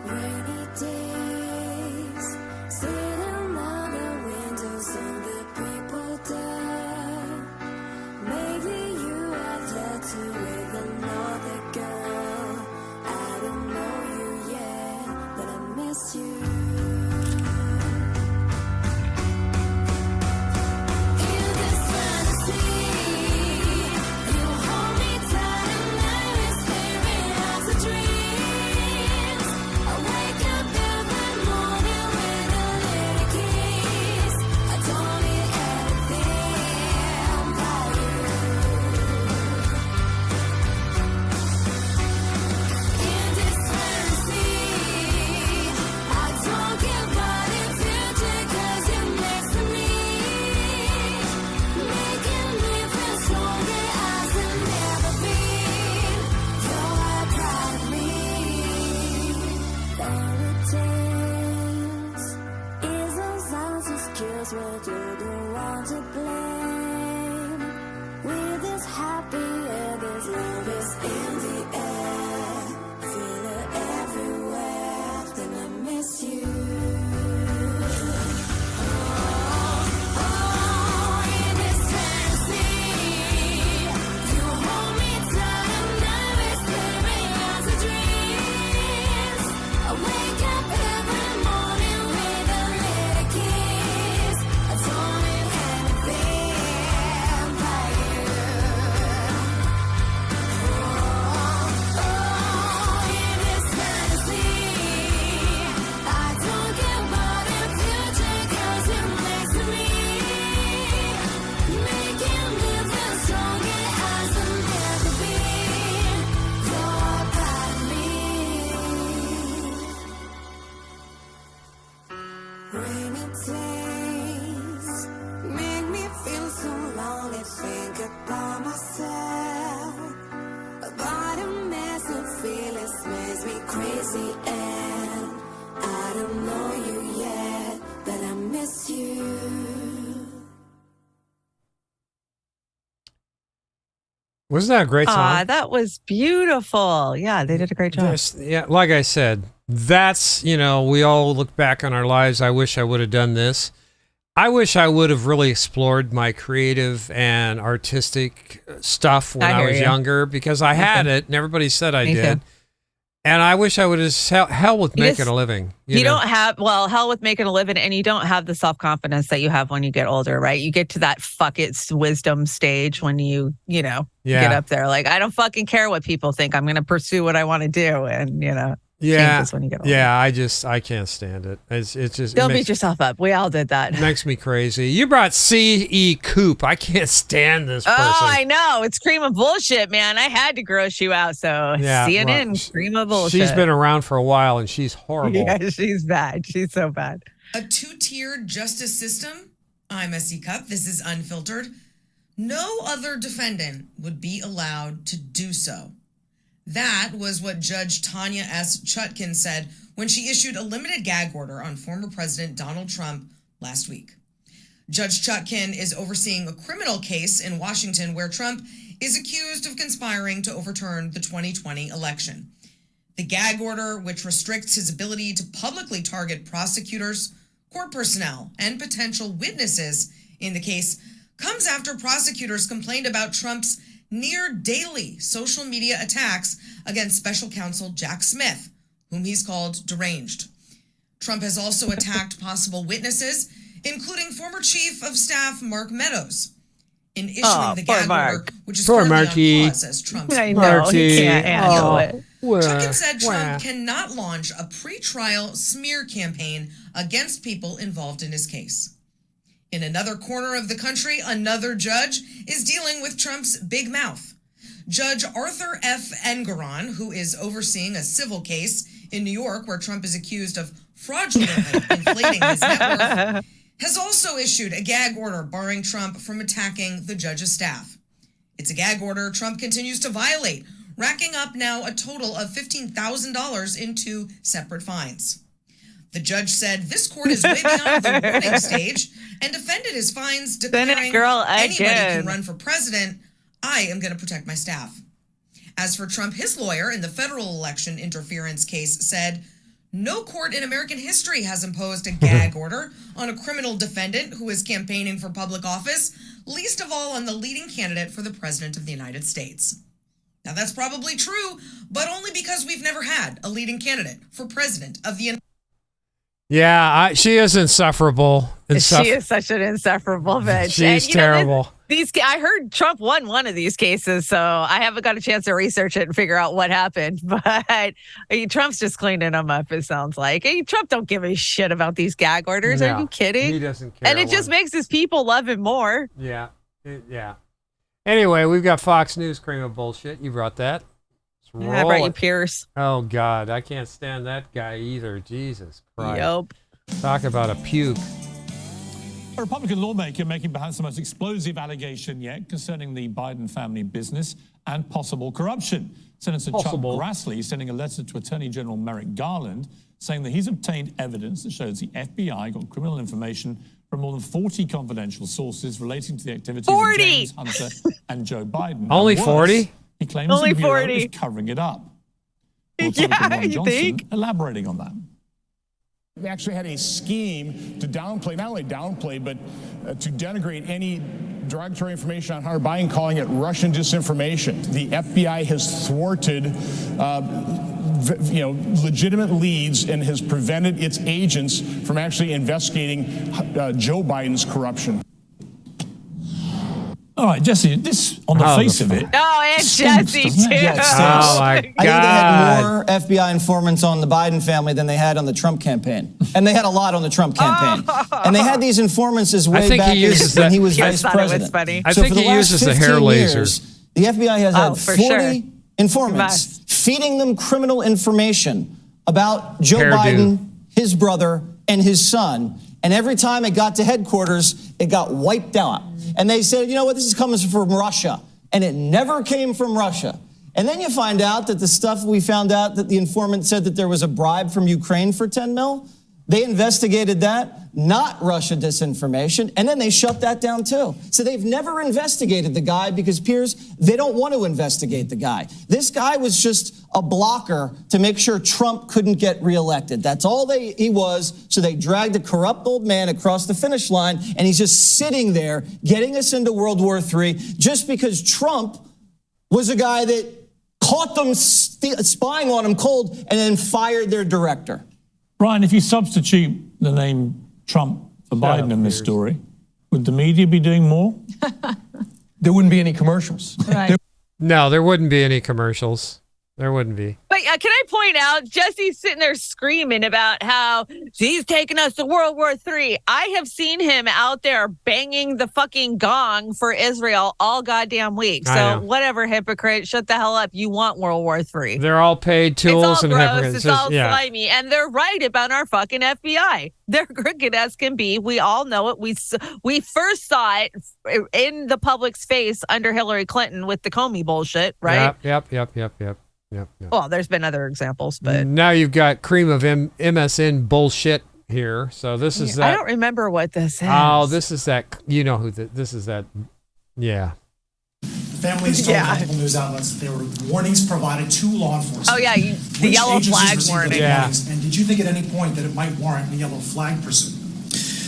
Rainy days, sitting on the windows and the people die. Maybe miss you. In this fantasy, you hold me tight and I whisper it as a dream. I wake up every morning with a little kiss. I don't need anything but you. In this fantasy, I don't care about the future 'cause you're next to me, making me feel stronger as I've never been. You're a part of me. Fairy tales is a sounds excuse where you're the one to blame. With this happy air, this love is in the air. Feel it everywhere, then I miss you. Oh, in this fantasy, you hold me tight and I whisper it as a dream. I wake up every morning with a little kiss. I don't need anything but you. Oh, in this fantasy, I don't care about the future 'cause you're next to me, making me feel stronger as I've never been. You're a part of me. Rainy days make me feel so lonely. Think about myself, about a mess of feelings makes me crazy, and I don't know you yet, but I miss you. Wasn't that a great song? That was beautiful. Yeah, they did a great job. Yeah, like I said, that's, we all look back on our lives. I wish I would have done this. I wish I would have really explored my creative and artistic stuff when I I hear was you. younger, because I had it and everybody said I Me did. too. And I wish I would have hell with You making just- a living. You know? don't have, hell with making a living, and you don't have the self-confidence that you have when you get older, right? You get to that fuck it's wisdom stage when you get Yeah. up there. Like, I don't fucking care what people think. I'm going to pursue what I want to do. And, Yeah, changes when you get older. yeah. I can't stand it. It's just Don't beat yourself up. We all did that. It makes me crazy. You brought C.E. Coop. I can't stand this person. Oh, I know. It's cream of bullshit, man. I had to gross you out. So Yeah, CNN, well, cream of bullshit. She's been around for a while and she's horrible. Yeah, she's bad. She's so bad. A two-tiered justice system? I'm S.E. Cup. This is Unfiltered. No other defendant would be allowed to do so. That was what Judge Tanya S. Chutkan said when she issued a limited gag order on former President Donald Trump last week. Judge Chutkan is overseeing a criminal case in Washington where Trump is accused of conspiring to overturn the 2020 election. The gag order, which restricts his ability to publicly target prosecutors, court personnel, and potential witnesses in the case, comes after prosecutors complained about Trump's near daily social media attacks against special counsel Jack Smith, whom he's called deranged. Trump has also attacked possible witnesses, including former Chief of Staff Marc Meadows, in issuing the gag order, which is currently on pause as Trump's I know, he can't handle it. Chutkan said Trump cannot launch a pre-trial smear campaign against people involved in his case. In another corner of the country, another judge is dealing with Trump's big mouth. Judge Arthur F. Engeron, who is overseeing a civil case in New York where Trump is accused of fraudulently inflating his net worth, has also issued a gag order barring Trump from attacking the judge's staff. It's a gag order Trump continues to violate, racking up now a total of $15,000 in 2 separate fines. The judge said this court is way beyond the warning stage and defended his fines, declaring anybody can run for president. I am going to protect my staff. As for Trump, his lawyer in the federal election interference case said, no court in American history has imposed a gag order on a criminal defendant who is campaigning for public office, least of all on the leading candidate for the president of the United States. Now, that's probably true, but only because we've never had a leading candidate for president of the United States. Yeah, she is insufferable. She is such an insufferable bitch. She's terrible. I heard Trump won one of these cases, so I haven't got a chance to research it and figure out what happened. But Trump's just cleaning them up, it sounds like. Trump don't give a shit about these gag orders. No, Are you kidding? He doesn't care. And it just makes his people love him more. Yeah. Yeah. Anyway, we've got Fox News cream of bullshit. You brought that. I brought you Pierce. Oh, God. I can't stand that guy either. Jesus Christ. Yep. Talk about a puke. A Republican lawmaker making perhaps the most explosive allegation yet concerning the Biden family business and possible corruption. Senator Chuck Grassley sending a letter to Attorney General Merrick Garland saying that he's obtained evidence that shows the FBI got criminal information from more than 40 confidential sources relating to the activities of James Hunter and Joe Biden. Only 40? He claims Only the Bureau 40. is covering it up. Yeah, you think? Elaborating on that. They actually had a scheme to downplay, not only downplay, but to denigrate any derogatory information on Hunter Biden, calling it Russian disinformation. The FBI has thwarted, legitimate leads and has prevented its agents from actually investigating Joe Biden's corruption. All right, Jesse, this, on the face of it... Oh, and Jesse, too. Yeah, oh, my God. I think they had more FBI informants on the Biden family than they had on the Trump campaign. And they had a lot on the Trump campaign. And they had these informants as way back when he was vice president. I think he uses the hair laser. The FBI has had 40 informants feeding them criminal information about Joe Biden, his brother, and his son. And every time it got to headquarters, it got wiped out. And they said, you know what, this is coming from Russia. And it never came from Russia. And then you find out that the stuff we found out that the informant said that there was a bribe from Ukraine for 10 mil. They investigated that, not Russia disinformation, and then they shut that down too. So they've never investigated the guy because, Piers, they don't want to investigate the guy. This guy was just a blocker to make sure Trump couldn't get reelected. That's all he was. So they dragged a corrupt old man across the finish line, and he's just sitting there getting us into World War III just because Trump was a guy that caught them spying on him cold and then fired their director. Brian, if you substitute the name Trump for Biden in this story, would the media be doing more? There wouldn't be any commercials. Right. No, there wouldn't be any commercials. There wouldn't be. But can I point out, Jesse's sitting there screaming about how he's taking us to World War III. I have seen him out there banging the fucking gong for Israel all goddamn week. So whatever, hypocrite, shut the hell up. You want World War III. They're all paid tools and hypocrites. It's all slimy. And they're right about our fucking FBI. They're crooked as can be. We all know it. We first saw it in the public's face under Hillary Clinton with the Comey bullshit, right? Yep. Well, there's been other examples, but now you've got cream of MSN bullshit here. So this is that. I don't remember what this is. Oh, this is that. You know who this is that. Yeah. Families told multiple news outlets that there were warnings provided to law enforcement. Oh yeah, the yellow flag warning. Yeah. And did you think at any point that it might warrant a yellow flag pursuit?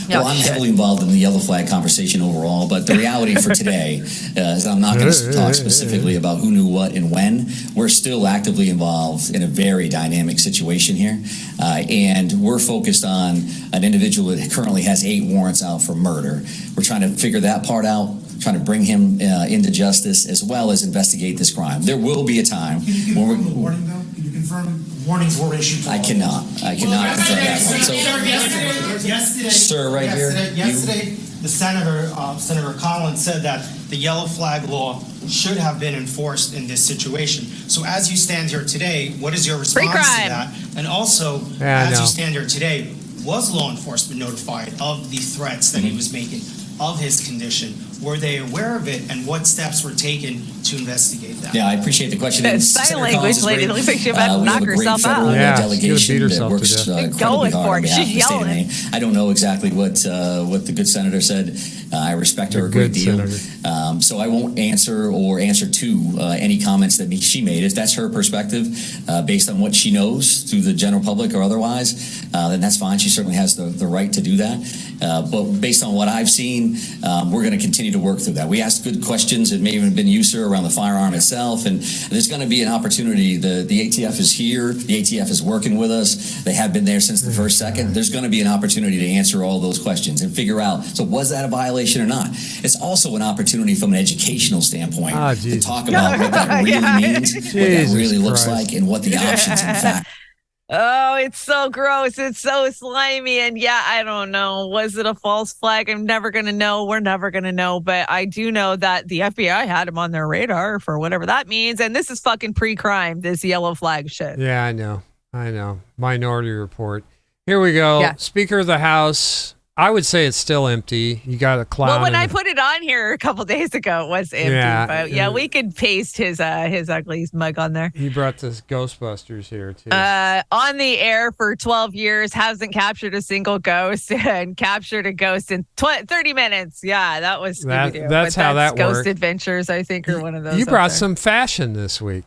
Well, I'm heavily involved in the yellow flag conversation overall, but the reality for today is I'm not going to talk specifically about who knew what and when. We're still actively involved in a very dynamic situation here, and we're focused on an individual that currently has 8 warrants out for murder. We're trying to figure that part out, trying to bring him into justice as well as investigate this crime. There will be a time when we're... Warning, though? Can you confirm warnings were issued? I cannot confirm that one. So, yesterday, sir, right here. Yesterday, the Senator Collins said that the yellow flag law should have been enforced in this situation. So as you stand here today, what is your response to that? And also, as you stand here today, was law enforcement notified of the threats that he was making, of his condition? Were they aware of it, and what steps were taken to investigate that? Yeah, I appreciate the question. That sign language lady looks like she's about to knock herself out. Delegation that works incredibly hard on behalf of the state of Maine. I don't know exactly what the good senator said. I respect her a great deal. So I won't answer to any comments that she made. If that's her perspective, based on what she knows through the general public or otherwise, then that's fine. She certainly has the right to do that. But based on what I've seen, we're going to continue to work through that. We asked good questions. It may even have been you, sir, around the firearm itself. And there's going to be an opportunity. The ATF is here. The ATF is working with us. They have been there since the first second. There's going to be an opportunity to answer all those questions and figure out, so was that a violation or not? It's also an opportunity from an educational standpoint to talk about what that really means, what that really looks like, and what the options in fact. Oh, it's so gross. It's so slimy. And yeah, I don't know. Was it a false flag? I'm never going to know. We're never going to know. But I do know that the FBI had him on their radar for whatever that means. And this is fucking pre-crime, this yellow flag shit. Yeah, I know. Minority Report. Here we go. Yeah. Speaker of the House. I would say it's still empty. You got a clown. Well, when I put it on here a couple days ago, it was empty. Yeah, but yeah, we could paste his ugly mug on there. He brought this Ghostbusters here too. On the air for 12 years, hasn't captured a single ghost, and captured a ghost in 30 minutes. Yeah, that was Scooby-Doo. That's how that Ghost worked. Adventures, I think, or one of those. You brought some fashion this week.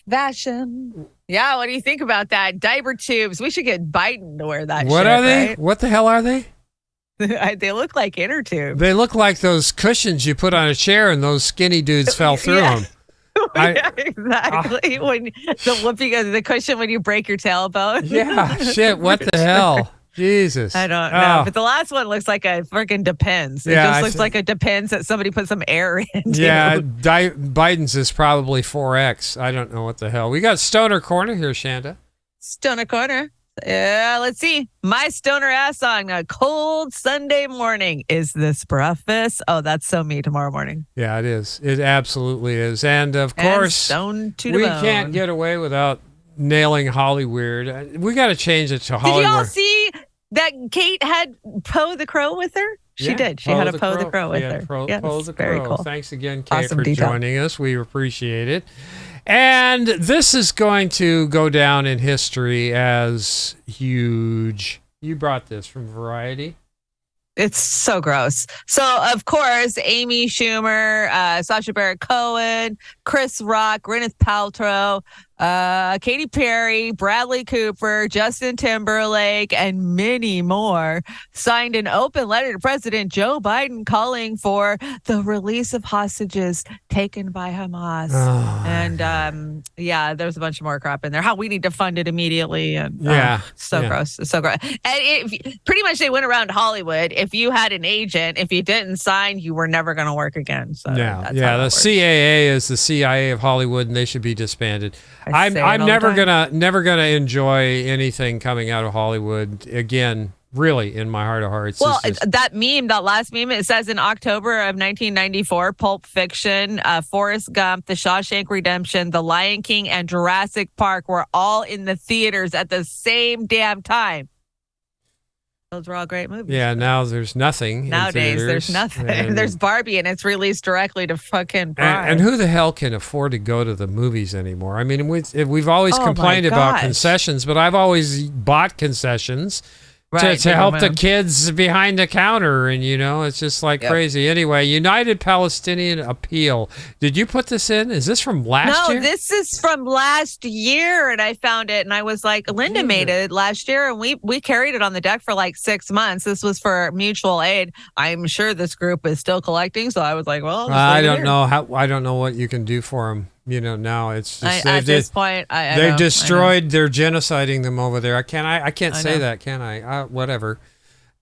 Fashion. Yeah, what do you think about that? Diaper tubes. We should get Biden to wear that. What shit, are they? Right? What the hell are they? They look like inner tubes. They look like those cushions you put on a chair and those skinny dudes fell through them. Yeah, exactly. When the whooping of the cushion when you break your tailbone. Yeah, shit. What the hell? Jesus. I don't know. But the last one looks like a freaking Depends. It just looks like a Depends that somebody put some air into. Yeah, Biden's is probably 4X. I don't know what the hell. We got Stoner Corner here, Chanda. Stoner Corner. Yeah, let's see. My stoner ass on a cold Sunday morning. Is this breakfast? Oh, that's so me tomorrow morning. Yeah, it is. It absolutely is. And of course, stone to the we bone. Can't get away without nailing Hollyweird. We got to change it to Hollywood. Did y'all see that Kate had Poe the Crow with her? She did. She had a Poe the Crow with her. Poe the very Crow. Cool. Thanks again, Kate, for joining us. We appreciate it. And this is going to go down in history as huge. You brought this from Variety. It's so gross. So, of course, Amy Schumer, Sacha Baron Cohen, Chris Rock, Gwyneth Paltrow, Katy Perry, Bradley Cooper, Justin Timberlake, and many more signed an open letter to President Joe Biden calling for the release of hostages taken by Hamas. And there's a bunch more crap in there. How we need to fund it immediately. And gross. It's so gross. And pretty much they went around Hollywood. If you had an agent, if you didn't sign, you were never going to work again. So the CAA is the CIA of Hollywood, and they should be disbanded. I'm never gonna enjoy anything coming out of Hollywood again. Really, in my heart of hearts. Well, that last meme, it says in October of 1994, Pulp Fiction, Forrest Gump, The Shawshank Redemption, The Lion King, and Jurassic Park were all in the theaters at the same damn time. Those were all great movies. Yeah, now there's nothing. Nowadays, there's nothing. There's Barbie, and it's released directly to fucking Prime. And who the hell can afford to go to the movies anymore? I mean, we've always complained about concessions, but I've always bought concessions to help the kids behind the counter, and it's just like crazy. Anyway, United Palestinian Appeal. Did you put this in? Is this from last year? No, this is from last year, and I found it, and I was like, Linda made it last year, and we carried it on the deck for like 6 months. This was for mutual aid. I'm sure this group is still collecting, so I was like, well, I don't know what you can do for them. Now it's just at this point, they've destroyed. They're genociding them over there. I can't say that, can I? Whatever.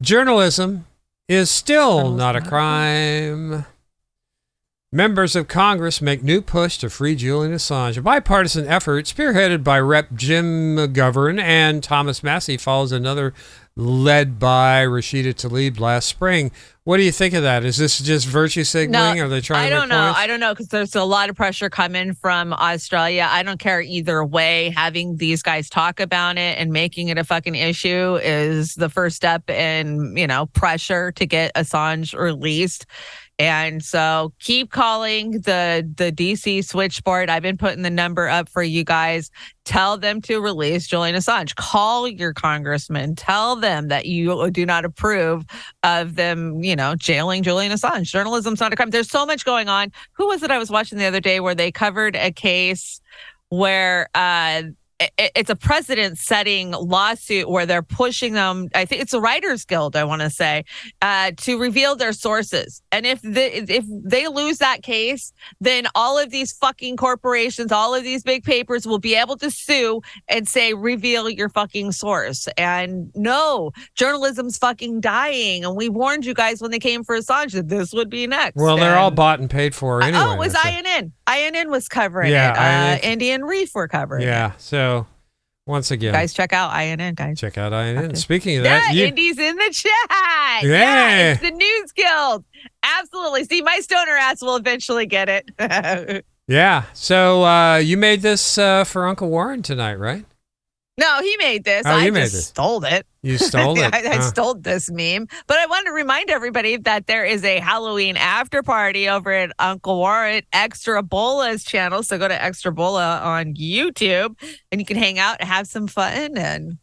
Journalism is still not a crime. Members of Congress make new push to free Julian Assange. A bipartisan effort spearheaded by Rep. Jim McGovern and Thomas Massey follows another led by Rashida Tlaib last spring. What do you think of that? Is this just virtue signaling? Are they trying to make points? I don't know, because there's a lot of pressure coming from Australia. I don't care either way. Having these guys talk about it and making it a fucking issue is the first step in, pressure to get Assange released. And so keep calling the DC switchboard. I've been putting the number up for you guys. Tell them to release Julian Assange. Call your congressman. Tell them that you do not approve of them, jailing Julian Assange. Journalism's not a crime. There's so much going on. Who was it I was watching the other day where they covered a case where it's a precedent-setting lawsuit where they're pushing them. I think it's a Writers Guild, I want to say, to reveal their sources. And if they lose that case, then all of these fucking corporations, all of these big papers will be able to sue and say, reveal your fucking source. And no, journalism's fucking dying. And we warned you guys when they came for Assange that this would be next. Well, they're all bought and paid for anyway. Oh, it was INN. INN was covering it. Indian Reef were covering it. Yeah. So once again, guys, check out INN, guys. Check out INN. Okay. Speaking of that, Indy's in the chat. Yeah. Yeah, it's the News Guild. Absolutely. See, my stoner ass will eventually get it. Yeah. So you made this for Uncle Warren tonight, right? No, he made this. Oh, I just stole it. You stole it? I stole this meme. But I wanted to remind everybody that there is a Halloween after party over at Uncle Warren Extra Bola's channel. So go to Extra Bola on YouTube and you can hang out and have some fun and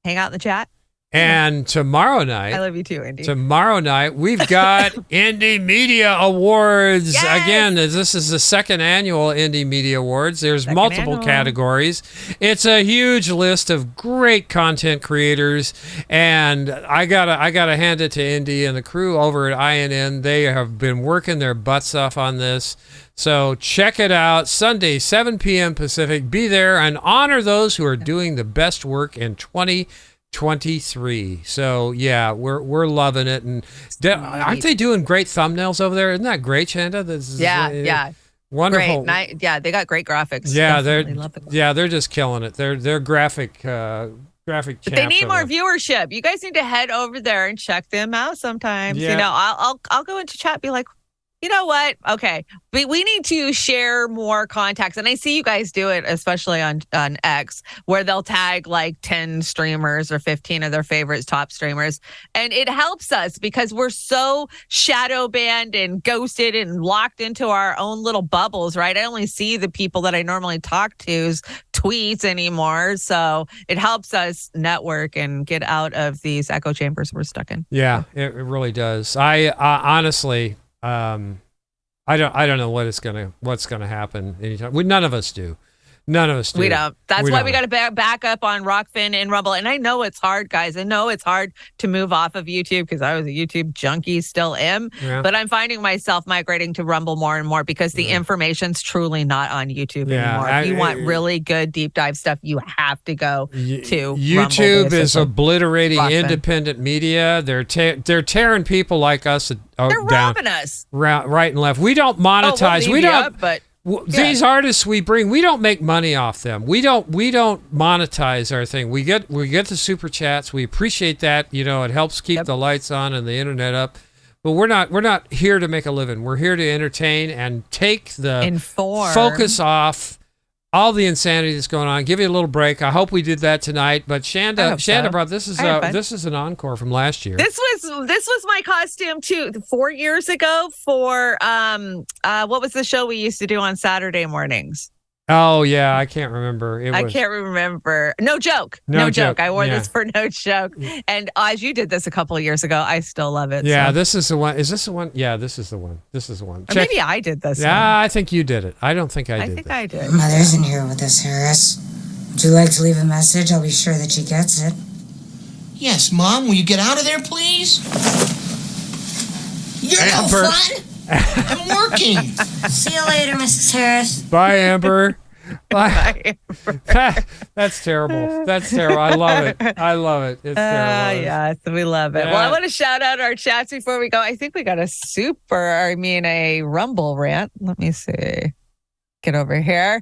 hang out in the chat. And tomorrow night, I love you too, Indy. Tomorrow night, we've got Indie Media Awards. Yes! Again, this is the second annual Indie Media Awards. There's multiple categories. It's a huge list of great content creators, and I gotta hand it to Indy and the crew over at INN. They have been working their butts off on this. So check it out. Sunday, 7 p.m. Pacific. Be there and honor those who are doing the best work in 2023. So yeah, we're loving it, and aren't they doing great thumbnails over there? Isn't that great, Chanda? Yeah. Wonderful. Great. They got great graphics. Yeah, they're just killing it. They're graphic But they need more viewership. You guys need to head over there and check them out sometimes. Yeah. You know, I'll go into chat and be like, you know what? Okay, we need to share more contacts. And I see you guys do it, especially on X, where they'll tag like 10 streamers or 15 of their favorites, top streamers. And it helps us because we're so shadow banned and ghosted and locked into our own little bubbles, right? I only see the people that I normally talk to's tweets anymore. So it helps us network and get out of these echo chambers we're stuck in. Yeah, it really does. I honestly... I don't know what's gonna happen anytime. None of us do. We don't. That's why we got to back up on Rockfin and Rumble. And I know it's hard, guys. I know it's hard to move off of YouTube because I was a YouTube junkie, still am. Yeah. But I'm finding myself migrating to Rumble more and more because the information's truly not on YouTube anymore. If you want really good deep dive stuff, you have to go to YouTube. Rumble, is obliterating independent media. They're tearing people like us they're robbing us right and left. We don't monetize. We don't. But these artists we bring, we don't make money off them. We don't monetize our thing. We get the super chats. We appreciate that. You know, it helps keep the lights on and the internet up. But we're not here to make a living. We're here to entertain and take the focus off all the insanity that's going on. Give you a little break. I hope we did that tonight. But Chanda brought this is an encore from last year. This was my costume too 4 years ago for what was the show we used to do on Saturday mornings? Oh yeah, I can't remember. I can't remember. No joke. No joke. I wore this for No Joke. And Oz, you did this a couple of years ago. I still love it. Yeah, so. This is the one. Is this the one? Yeah, this is the one. This is the one. Or maybe I did this. Yeah, one. I think you did it. I don't think I did. I think I did. Mother's in here with us, Harris. Would you like to leave a message? I'll be sure that she gets it. Yes, Mom. Will you get out of there, please? You're no fun. I'm working. See you later, Mrs. Harris. Bye, Amber. Bye. That's terrible. That's terrible. I love it. It's terrible. Yes, we love it. Well, I want to shout out our chats before we go. I think we got a Rumble rant. Let me see. Get over here.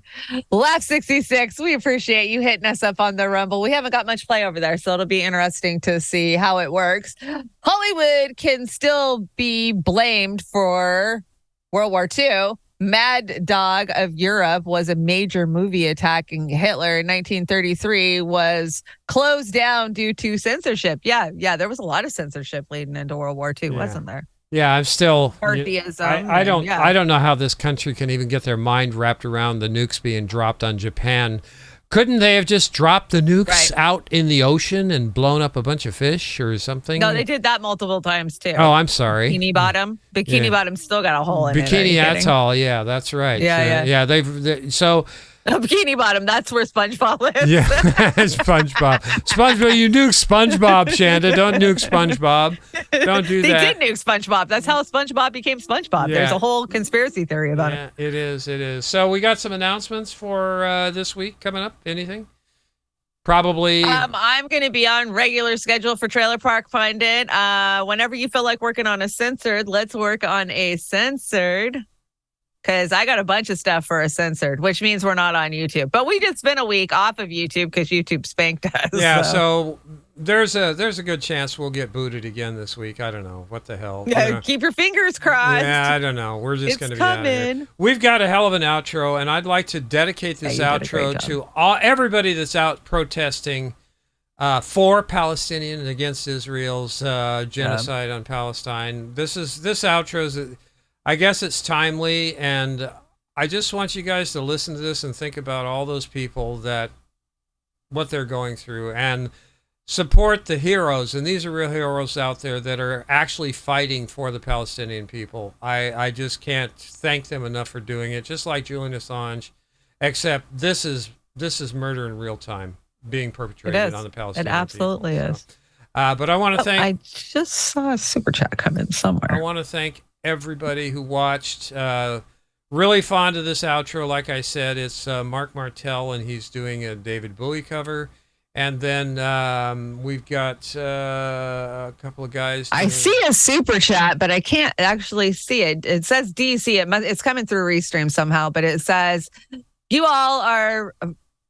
Laugh 66. We appreciate you hitting us up on the Rumble. We haven't got much play over there, so it'll be interesting to see how it works. Hollywood can still be blamed for World War II. Mad Dog of Europe was a major movie attacking Hitler in 1933, was closed down due to censorship. Yeah, there was a lot of censorship leading into World War II, wasn't there? Yeah, I'm still. Partyism. I don't know how this country can even get their mind wrapped around the nukes being dropped on Japan. Couldn't they have just dropped the nukes out in the ocean and blown up a bunch of fish or something? No, they did that multiple times too. Oh, I'm sorry. Bikini Bottom still got a hole in it. Bikini Atoll, yeah, that's right. Yeah. So A Bikini Bottom. That's where SpongeBob lives. Yeah, SpongeBob. SpongeBob, you nuke SpongeBob, Chanda. Don't nuke SpongeBob. Don't do They that. did nuke SpongeBob. That's how SpongeBob became SpongeBob. Yeah. There's a whole conspiracy theory about it. It is. So we got some announcements for this week coming up. Anything? Probably. I'm going to be on regular schedule for Trailer Park Pundit. Whenever you feel like working on a censored, let's work on a censored. Because I got a bunch of stuff for a censored, which means we're not on YouTube. But we just spent a week off of YouTube because YouTube spanked us. Yeah, so there's a good chance we'll get booted again this week. I don't know. What the hell? Yeah, keep your fingers crossed. Yeah, I don't know. We're just going to be out of here. coming. We've got a hell of an outro, and I'd like to dedicate this Yeah, you did a great outro to everybody that's out protesting for Palestinian and against Israel's genocide on Palestine. This outro, I guess it's timely, and I just want you guys to listen to this and think about all those people what they're going through, and support the heroes. And these are real heroes out there that are actually fighting for the Palestinian people. I just can't thank them enough for doing it, just like Julian Assange, except this is murder in real time being perpetrated on the Palestinian people. It absolutely is. But I want to thank... I just saw a super chat come in somewhere. I want to thank everybody who watched. Really fond of this outro. Like I said, it's Marc Martel, and he's doing a David Bowie cover. And then we've got a couple of guys. I see a super chat, but I can't actually see it. It says DC. It's coming through Restream somehow, but it says, you all are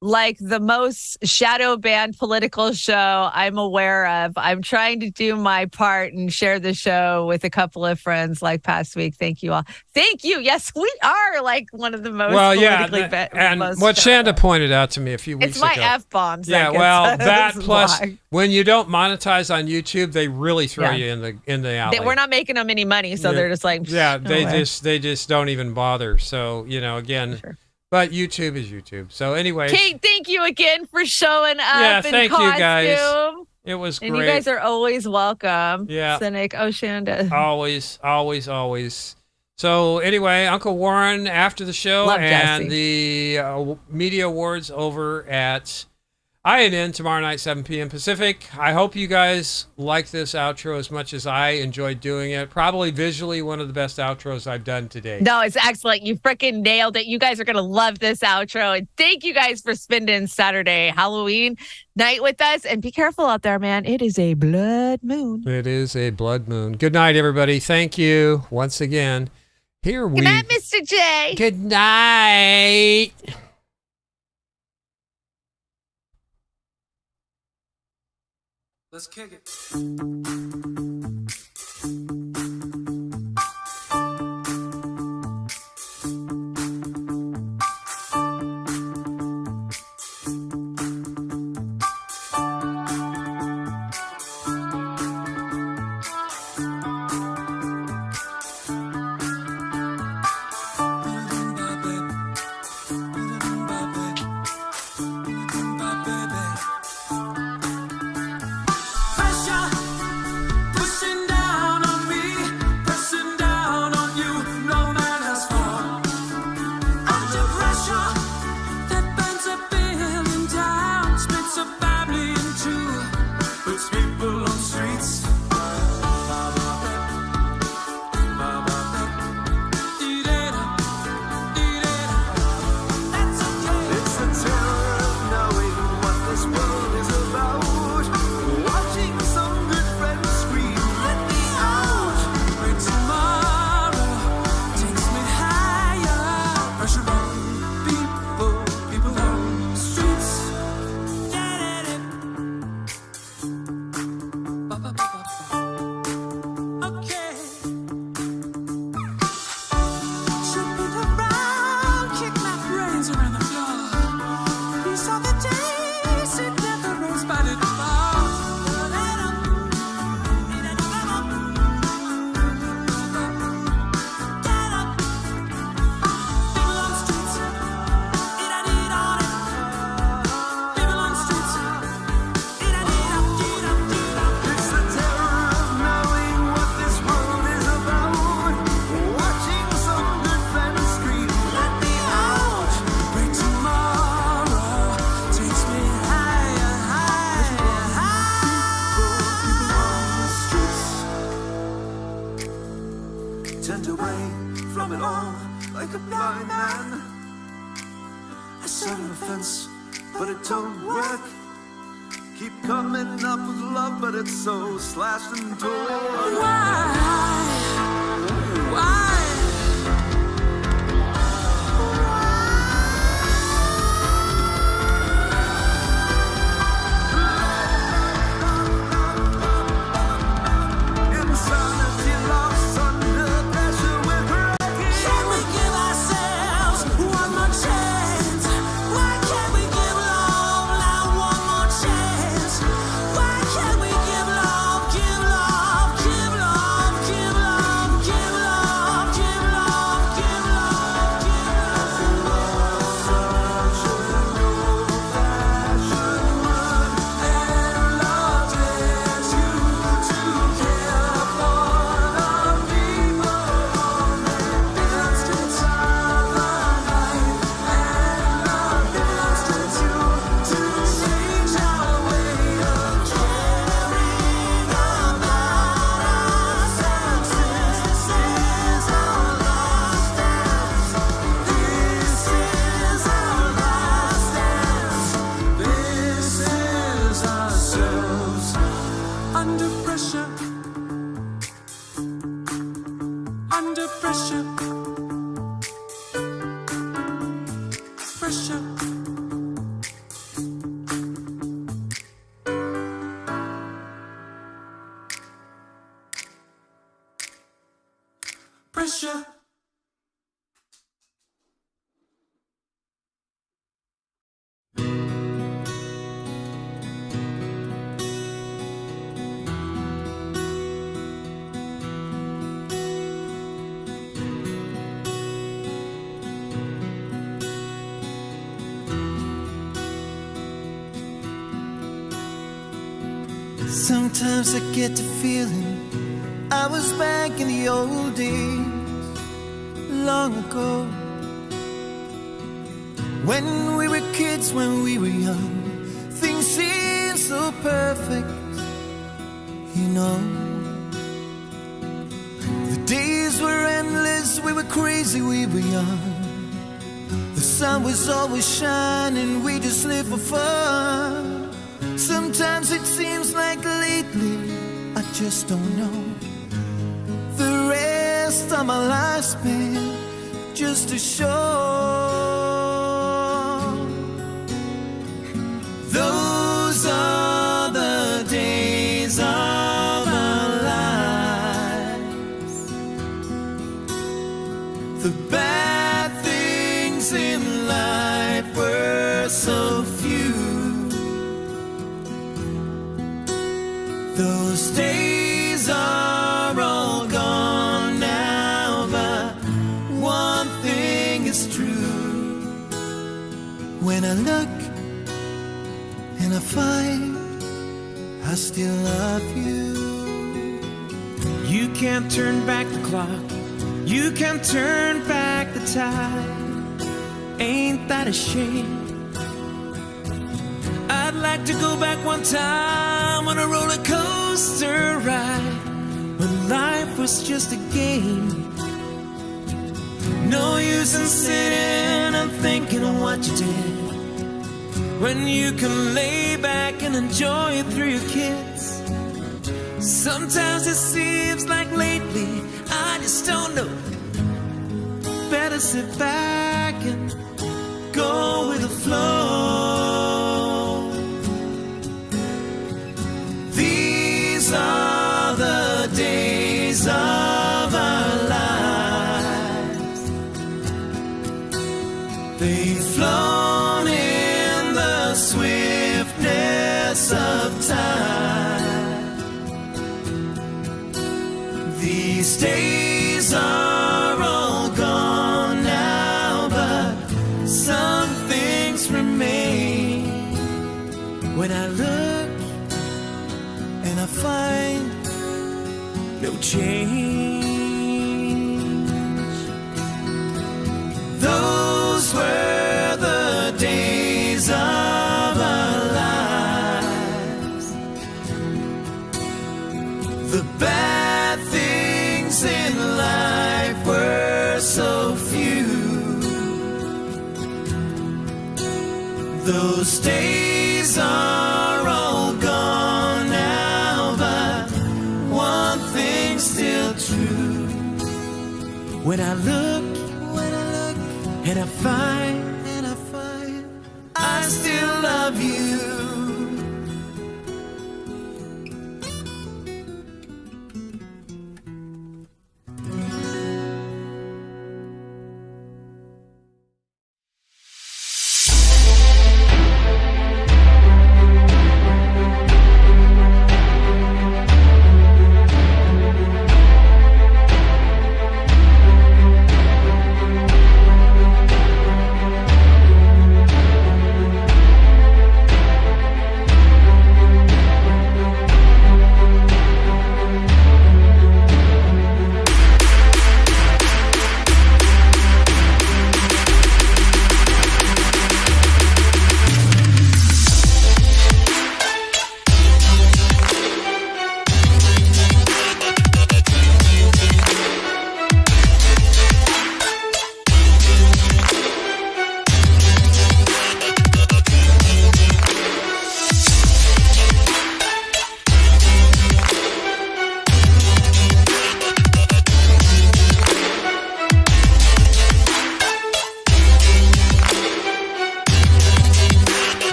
like the most shadow banned political show I'm aware of. I'm trying to do my part and share the show with a couple of friends like past week. Thank you all. Thank you. Yes, we are like one of the most politically and what Chanda pointed out to me a few weeks ago. It's my F-bombs. Yeah, well, that plus when you don't monetize on YouTube, they really throw you in the alley. We're not making them any money, so they're just like, they just don't even bother. So, again, but YouTube is YouTube. So anyway, Kate, thank you again for showing up. Yeah, thank you guys. It was great. And you guys are always welcome. Yeah. Cynic, Shanda. Always. So anyway, Uncle Warren after the show. Love and Jesse. the media awards over at INN tomorrow night, 7 p.m. Pacific. I hope you guys like this outro as much as I enjoyed doing it. Probably visually one of the best outros I've done today. No, it's excellent. You freaking nailed it. You guys are going to love this outro. And thank you guys for spending Saturday, Halloween night with us. And be careful out there, man. It is a blood moon. It is a blood moon. Good night, everybody. Thank you once again. Good night, Mr. J. Good night. Let's kick it. Pressure. like a blind man. I sat on the fence, but it don't work. Keep coming up with love, but it's so slashed and torn. Why? Pressure. Sometimes I get the feeling I was back in the old days, long ago, when we were kids, when we were young. Things seemed so perfect, you know. The days were endless, we were crazy, we were young. The sun was always shining, we just lived for fun. Sometimes it seems like lately, I just don't know. The rest of my life spent just to show. Those are the days of our lives. The bad things in life were so few. Those days are all gone now, but one thing is true. When I look and I find I still love you. You can't turn back the clock, you can't turn back the tide. Ain't that a shame? I'd like to go back one time on a roller coaster ride, when life was just a game. No use in sitting and thinking of what you did, when you can lay back and enjoy it through your kids. Sometimes it seems like lately I just don't know. Better sit back and go with the flow. These are the days of our lives. They've flown in the swiftness of time. These days are all gone now, but some things remain. When I look and I find no change. Those were the days of our lives. The bad things in life were so few. Those days are all gone now, but one thing's still true. When I look and I find I still love you.